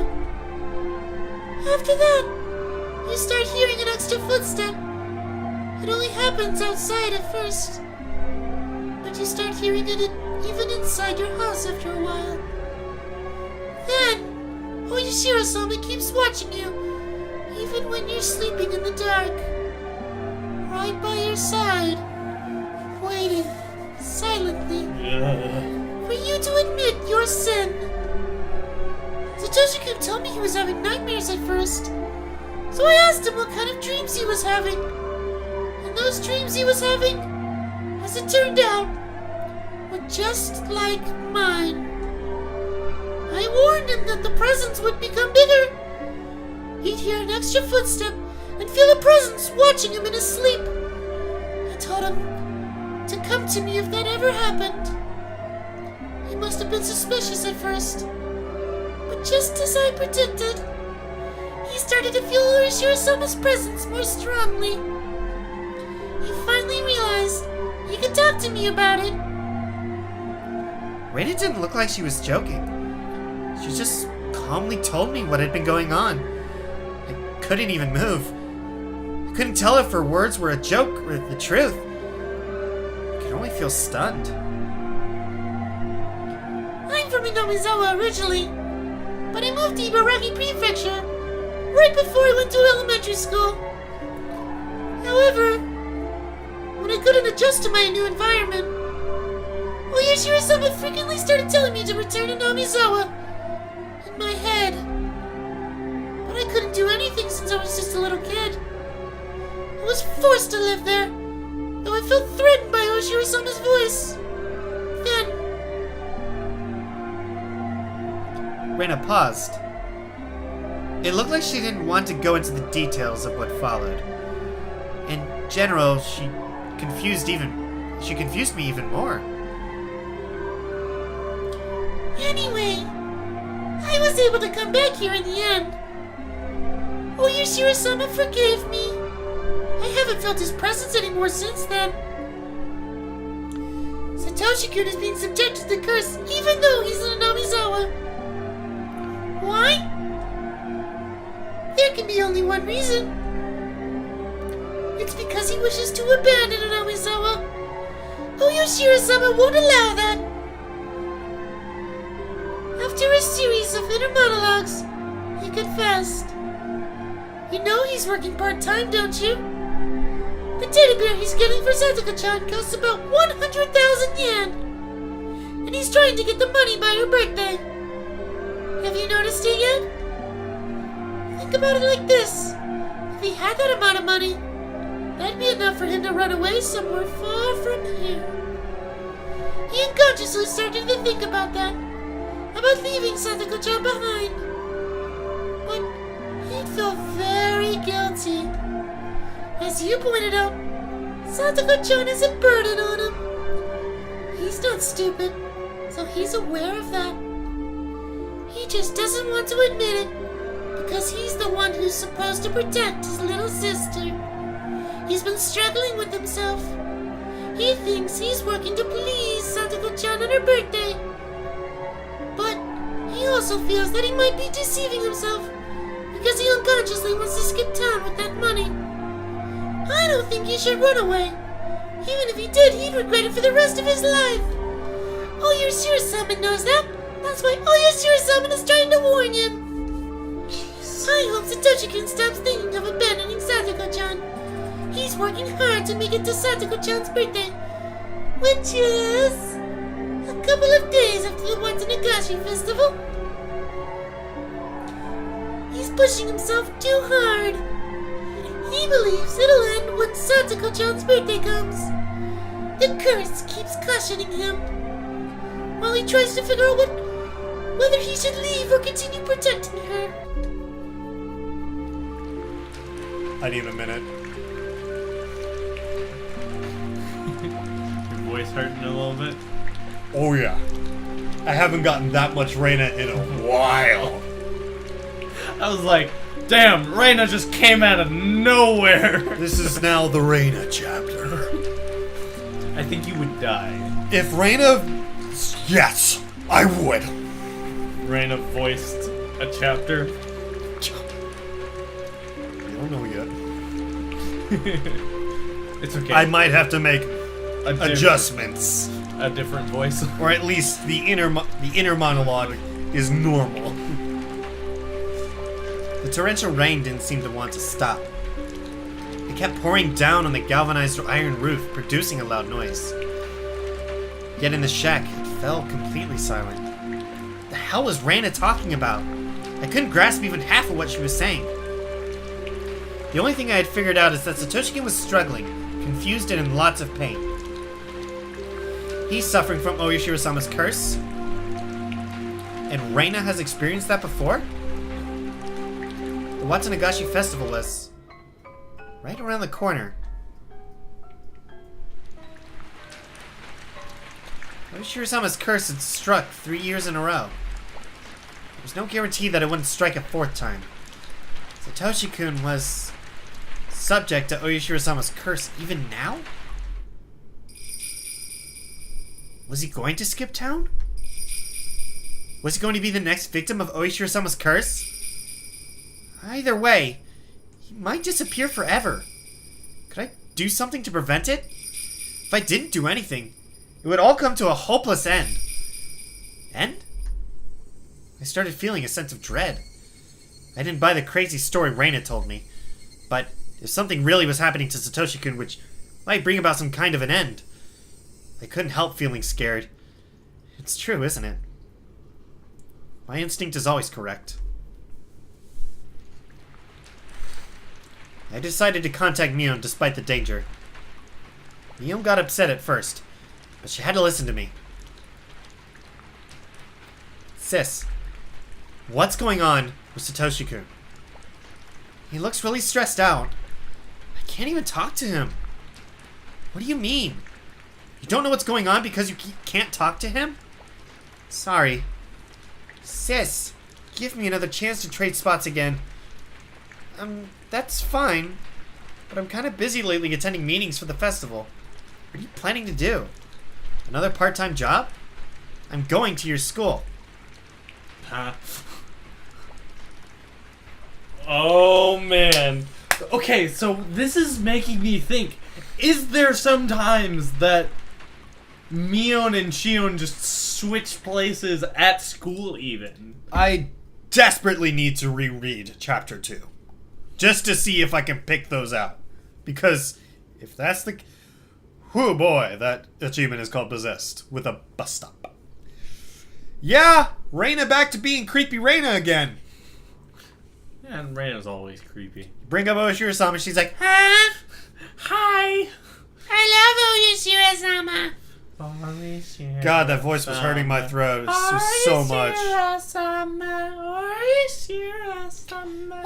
Speaker 4: After that, you start hearing an extra footstep. It only happens outside at first, but you start hearing it even inside your house after a while. Then, Oyashiro-sama keeps watching you, even when you're sleeping in the dark. Right by your side, waiting, silently, for you to admit your sin. Satoshi-kun told me he was having nightmares at first, so I asked him what kind of dreams he was having. And those dreams he was having, as it turned out, were just like mine. I warned him that the presence would become bigger. He'd hear an extra footstep and feel a presence watching him in his sleep. I told him to come to me if that ever happened. He must have been suspicious at first, but just as I predicted, he started to feel Urashiro-sama's presence more strongly. He finally realized he could talk to me about it.
Speaker 3: Raina didn't look like she was joking. She just calmly told me what had been going on. I couldn't even move. I couldn't tell if her words were a joke or the truth. I could only feel stunned.
Speaker 4: I'm from Inamizawa originally, but I moved to Ibaraki Prefecture right before I went to elementary school. However, when I couldn't adjust to my new environment, Oyashiro-sama frequently started telling me to return to Namizawa in my head. But I couldn't do anything since I was just a little kid. I was forced to live there, though I felt threatened by Oyashiro-sama's voice. Then,
Speaker 3: Raina paused. It looked like she didn't want to go into the details of what followed. In general, she confused me even more.
Speaker 4: anyway, I was able to come back here in the end. Oyashiro-sama forgave me. I haven't felt his presence anymore since then. Satoshi-kun is being subjected to the curse even though he's in Namizawa. Why? There can be only one reason. It's because he wishes to abandon Namizawa. Oyashiro-sama won't allow that. After a series of inner monologues, he confessed. You know he's working part-time, don't you? The teddy bear he's getting for Sataka-chan costs about 100,000 yen. And he's trying to get the money by her birthday. Have you noticed it yet? Think about it like this. If he had that amount of money, that'd be enough for him to run away somewhere far from here. He unconsciously started to think about that. About leaving Sataka-chan behind. But he'd feel very guilty. As you pointed out, Sataka-chan is a burden on him. He's not stupid, so he's aware of that. He just doesn't want to admit it, because he's the one who's supposed to protect his little sister. He's been struggling with himself. He thinks he's working to please Sataka-chan on her birthday. But he also feels that he might be deceiving himself, because he unconsciously wants to skip town with that money. I don't think he should run away. Even if he did, he'd regret it for the rest of his life. Oh, you're sure Sama knows that? That's why Oyashiro-sama is trying to warn him. I hope Satoshi-kun stops thinking of abandoning Satoko-chan. He's working hard to make it to Satoko-chan's birthday, which is a couple of days after the Watanagashi festival. He's pushing himself too hard. He believes it'll end when Satoko-chan's birthday comes. The curse keeps cautioning him, while he tries to figure out whether he should leave or continue protecting her.
Speaker 1: I need a minute.
Speaker 2: Your voice hurting a little bit.
Speaker 1: Oh yeah. I haven't gotten that much Reina in a while.
Speaker 2: I was like, damn, Reina just came out of nowhere.
Speaker 1: This is now the Reina chapter.
Speaker 2: I think you would die.
Speaker 1: If Reina... Yes, I would.
Speaker 2: Reina voiced a chapter.
Speaker 1: I don't know yet.
Speaker 2: It's okay.
Speaker 1: I might have to make
Speaker 2: a
Speaker 1: adjustments.
Speaker 2: A different voice.
Speaker 1: Or at least the inner monologue is normal.
Speaker 3: The torrential rain didn't seem to want to stop. It kept pouring down on the galvanized iron roof, producing a loud noise. Yet in the shack, it fell completely silent. The hell was Reina talking about? I couldn't grasp even half of what she was saying. The only thing I had figured out is that Satoshi was struggling, confused and in lots of pain. He's suffering from Oyashiro-sama's curse, and Reina has experienced that before? The Watanagashi festival was right around the corner. Oyashiro-sama's curse had struck 3 years in a row. There was no guarantee that it wouldn't strike a fourth time. Satoshi-kun was subject to Oyashiro-sama's curse even now? Was he going to skip town? Was he going to be the next victim of Oyashiro-sama's curse? Either way, he might disappear forever. Could I do something to prevent it? If I didn't do anything, it would all come to a hopeless end. End? I started feeling a sense of dread. I didn't buy the crazy story Reina told me, but if something really was happening to Satoshi-kun which might bring about some kind of an end, I couldn't help feeling scared. It's true, isn't it? My instinct is always correct. I decided to contact Mion despite the danger. Mion got upset at first, but she had to listen to me. Sis, what's going on with Satoshi-kun? He looks really stressed out. I can't even talk to him. What do you mean? You don't know what's going on because you can't talk to him? Sorry. Sis, give me another chance to trade spots again. That's fine, but I'm kind of busy lately attending meetings for the festival. What are you planning to do? Another part-time job? I'm going to your school.
Speaker 2: Huh? Oh, man. Okay, so this is making me think. Is there sometimes that Mion and Shion just switch places at school even?
Speaker 1: I desperately need to reread Chapter 2. Just to see if I can pick those out. Because if that's the... Whoo boy, that achievement is called Possessed with a bus stop. Yeah, Reina back to being creepy Reina again.
Speaker 2: Yeah, and Reina's always creepy.
Speaker 3: Bring up Oyashiro-sama, she's like,
Speaker 4: Huh?
Speaker 2: Hi!
Speaker 4: I love Oyashiro-sama.
Speaker 1: God, that voice was hurting my throat so much.
Speaker 4: Oyashiro-sama.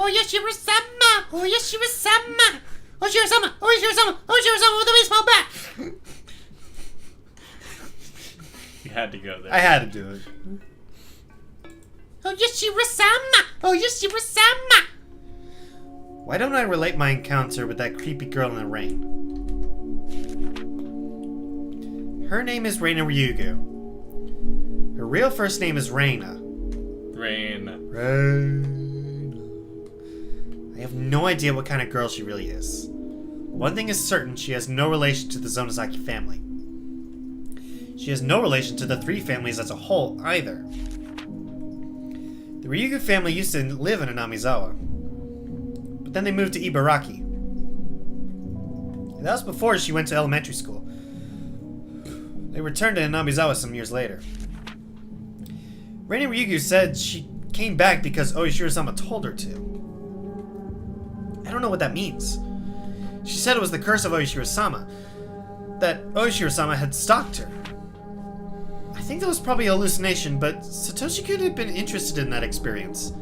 Speaker 4: Oyashiro-sama. Oyashiro-sama. Oyashiro-sama. Oyashiro-sama. Oyashiro-sama with a baseball bat.
Speaker 2: You had to go there.
Speaker 1: I had to do it.
Speaker 4: Oyashiro-sama. Oyashiro-sama.
Speaker 3: why don't I relate my encounter with that creepy girl in the rain? Her name is Reina Ryugu. Her real first name is Reina.
Speaker 2: Reina.
Speaker 3: I have no idea what kind of girl she really is. One thing is certain, she has no relation to the Zonozaki family. She has no relation to the three families as a whole, either. The Ryugu family used to live in Anamizawa, but then they moved to Ibaraki. That was before she went to elementary school. They returned to Anamizawa some years later. Reina Ryugu said she came back because Oishiro-sama told her to. I don't know what that means. She said it was the curse of Oishiro-sama, that Oishiro-sama had stalked her. I think that was probably a hallucination, but Satoshi-kun had been interested in that experience.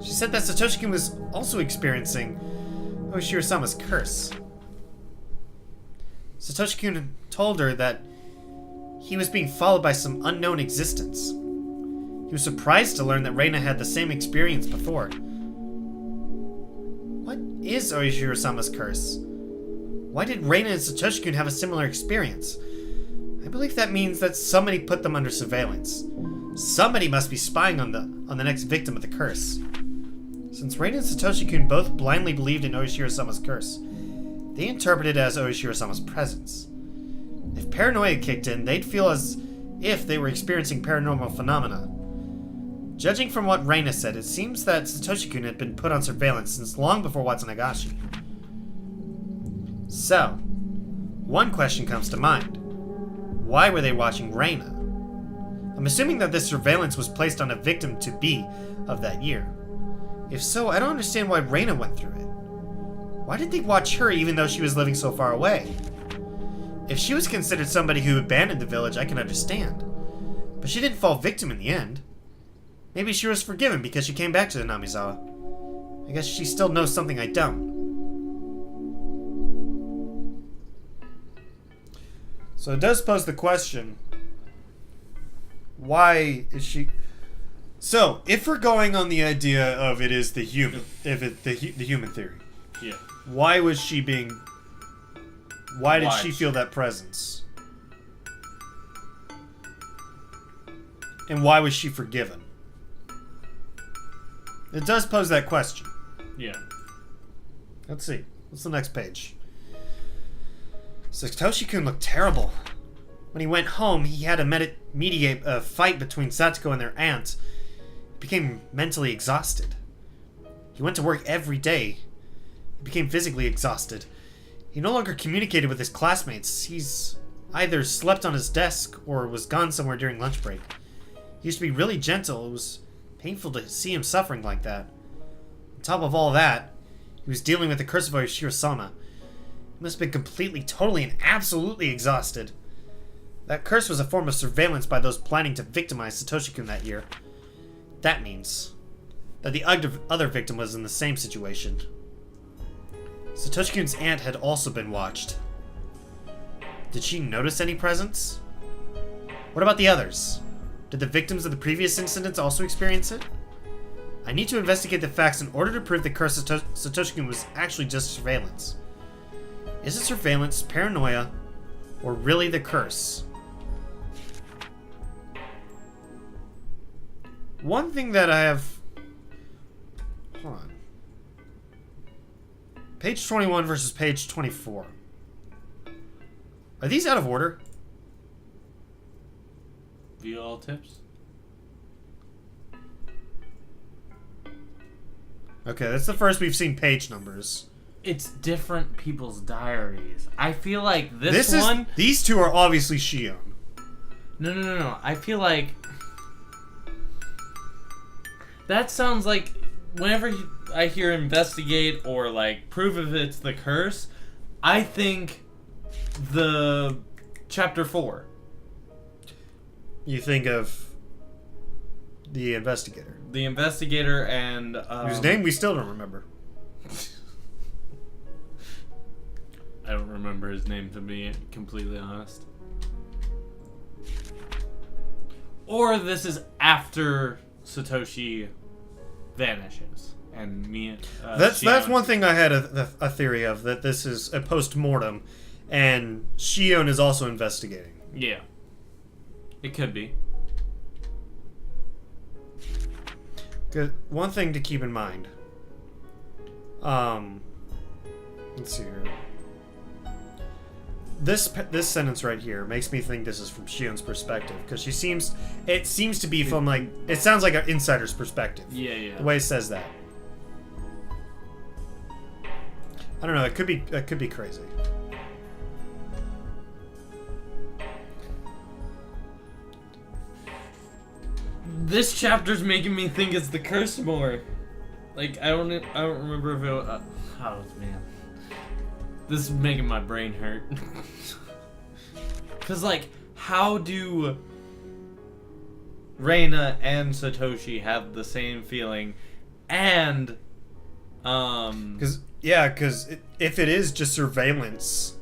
Speaker 3: She said that Satoshi-kun was also experiencing Oishiro-sama's curse. Satoshi-kun told her that he was being followed by some unknown existence. He was surprised to learn that Reina had the same experience before. What is Oishiro-sama's curse? Why did Reina and Satoshi-kun have a similar experience? I believe that means that somebody put them under surveillance. Somebody must be spying on the next victim of the curse. Since Reina and Satoshi-kun both blindly believed in Oishiro-sama's curse, they interpreted it as Oishiro-sama's presence. If paranoia kicked in, they'd feel as if they were experiencing paranormal phenomena. Judging from what Reina said, it seems that Satoshi-kun had been put on surveillance since long before Watsunagashi. So, one question comes to mind. Why were they watching Reina? I'm assuming that this surveillance was placed on a victim-to-be of that year. If so, I don't understand why Reina went through it. Why did they watch her even though she was living so far away? If she was considered somebody who abandoned the village, I can understand. But she didn't fall victim in the end. Maybe she was forgiven because she came back to Namizawa. I guess she still knows something I don't. So it does pose the question, why is she...
Speaker 1: So, if we're going on the idea of it is the human, if it the human theory,
Speaker 2: Yeah.
Speaker 1: why was she being... Why did
Speaker 2: Why?
Speaker 1: she feel that presence? And why was she forgiven? It does pose that question.
Speaker 2: Yeah.
Speaker 1: Let's see. What's the next page? Satoshi-kun looked terrible. When he went home, he had to mediate a fight between Satoko and their aunt. He became mentally exhausted. He went to work every day. He became physically exhausted. He no longer communicated with his classmates. He's either slept on his desk or was gone somewhere during lunch break. He used to be really gentle. It was painful to see him suffering like that. On top of all that, he was dealing with the curse of Oishiro-sama. He must have been completely, totally, and absolutely exhausted. That curse was a form of surveillance by those planning to victimize Satoshi-kun that year. That means that the other victim was in the same situation. Satoshi-kun's aunt had also been watched. Did she notice any presence? What about the others? Did the victims of the previous incidents also experience it? I need to investigate the facts in order to prove the curse of Satoshi-kun was actually just surveillance. Is it surveillance, paranoia, or really the curse? One thing that I have... Hold on. Page 21 versus page 24. Are these out of order?
Speaker 2: View all tips.
Speaker 1: Okay, that's the first we've seen page numbers.
Speaker 2: It's different people's diaries. I feel like this one...
Speaker 1: These two are obviously Shion.
Speaker 2: No. I feel like... That sounds like... Whenever I hear investigate or, like, prove if it's the curse, I think the chapter 4.
Speaker 1: You think of the investigator.
Speaker 2: The investigator and...
Speaker 1: whose name we still don't remember.
Speaker 2: I don't remember his name, to be completely honest. Or this is after Satoshi vanishes and me.
Speaker 1: That's
Speaker 2: Shion.
Speaker 1: one thing I had a theory of, that this is a post-mortem, and Shion is also investigating.
Speaker 2: Yeah, it could be.
Speaker 1: Good. One thing to keep in mind. Let's see here.
Speaker 3: this sentence right here makes me think this is from Shion's perspective because it seems to be from like it sounds like an insider's perspective.
Speaker 2: Yeah.
Speaker 3: The way it says that. I don't know. It could be crazy.
Speaker 2: This chapter's making me think it's the curse more. Like I don't remember if it. Oh man, this is making my brain hurt. Cause like, how do Reina and Satoshi have the same feeling, and
Speaker 3: Because if it is just surveillance,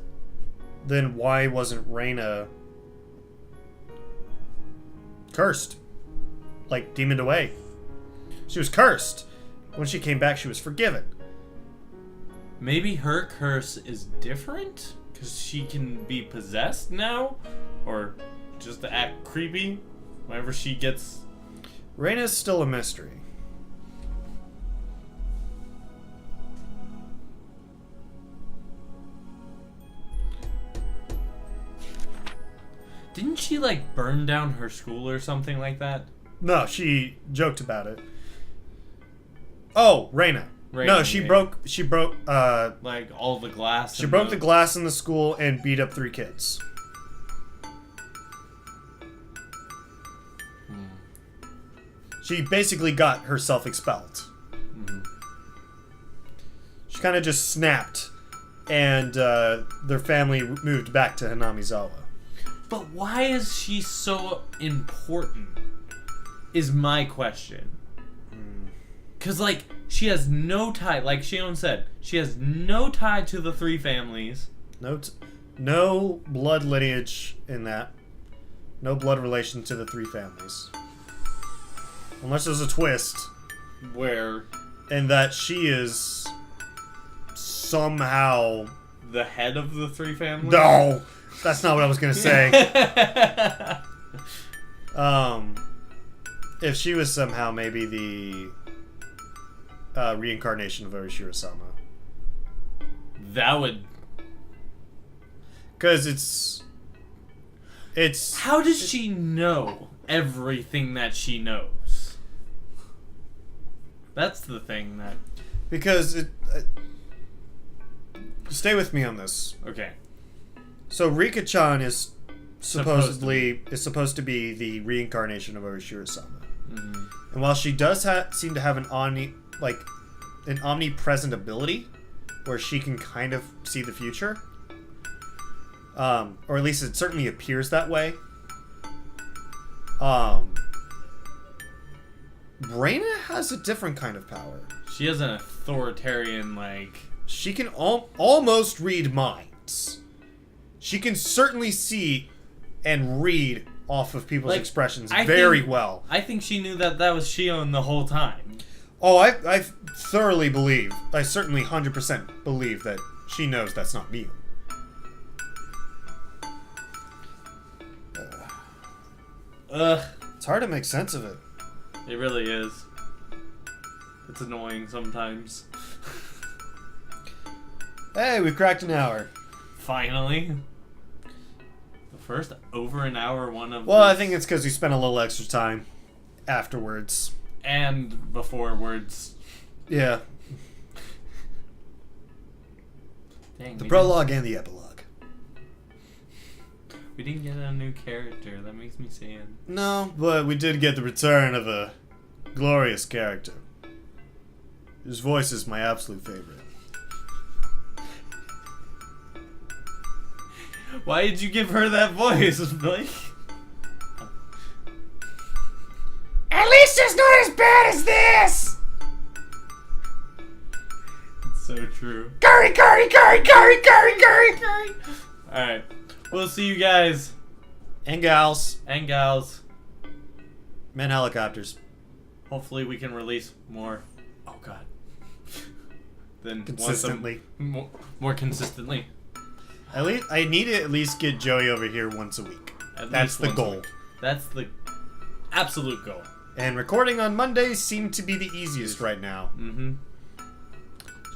Speaker 3: then why wasn't Reina cursed? Like, demoned away. She was cursed. When she came back, she was forgiven.
Speaker 2: maybe her curse is different because she can be possessed now, or just to act creepy whenever she gets.
Speaker 3: Reina's still a mystery.
Speaker 2: Didn't she like burn down her school or something like that?
Speaker 3: No, she joked about it. Oh, Reina. No, she broke
Speaker 2: Like all the glass.
Speaker 3: she broke the glass in the school and beat up 3 kids. She basically got herself expelled. She kind of just snapped, and their family moved back to Hanamizawa.
Speaker 2: But why is she so important? Is my question. Cause like she has no tie, like Shion said, she has no tie to the 3 families.
Speaker 3: No blood lineage in that. No blood relation to the 3 families. Unless there's a twist.
Speaker 2: Where
Speaker 3: And that she is somehow...
Speaker 2: the head of the 3 families?
Speaker 3: No! That's not what I was going to say. If she was somehow maybe the reincarnation of Orishiro-sama.
Speaker 2: That would...
Speaker 3: Because it's...
Speaker 2: How does she know everything that she knows? That's the thing that...
Speaker 3: Because it... stay with me on this.
Speaker 2: Okay.
Speaker 3: So Rika-chan is supposed to be the reincarnation of Orishiro-sama.
Speaker 2: Mm-hmm.
Speaker 3: And while she does seem to have an omnipresent ability, where she can kind of see the future, or at least it certainly appears that way. Reina has a different kind of power.
Speaker 2: She has an authoritarian, like...
Speaker 3: She can almost read minds. She can certainly see and read off of people's expressions very well.
Speaker 2: I think she knew that was Shion the whole time.
Speaker 3: Oh, I thoroughly believe, I certainly 100% believe that she knows that's not me. It's hard to make sense of it.
Speaker 2: It really is. It's annoying sometimes.
Speaker 3: Hey, we cracked an hour.
Speaker 2: Finally. The first over an hour one of
Speaker 3: Well, I
Speaker 2: these.
Speaker 3: think it's because we spent a little extra time afterwards.
Speaker 2: And before words.
Speaker 3: Yeah.
Speaker 2: Dang,
Speaker 3: The prologue and the epilogue.
Speaker 2: We didn't get a new character. That makes me sad.
Speaker 3: No, but we did get the return of a glorious character. His voice is my absolute favorite.
Speaker 2: Why did you give her that voice, Blake?
Speaker 4: At least it's not as bad as this!
Speaker 2: It's so true.
Speaker 4: Curry, curry, curry, curry, curry, curry, curry!
Speaker 2: Alright. We'll see you guys
Speaker 3: And gals.
Speaker 2: and gals.
Speaker 3: Men helicopters.
Speaker 2: Hopefully we can release more. Oh god. Then
Speaker 3: Consistently.
Speaker 2: More consistently.
Speaker 3: At least I need to at least get Joey over here once a week.
Speaker 2: At
Speaker 3: That's
Speaker 2: least
Speaker 3: the
Speaker 2: once a
Speaker 3: goal.
Speaker 2: week. That's the absolute goal.
Speaker 3: And recording on Mondays seem to be the easiest right now.
Speaker 2: Mm-hmm.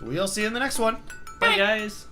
Speaker 3: So we'll see you in the next one.
Speaker 2: Bye guys.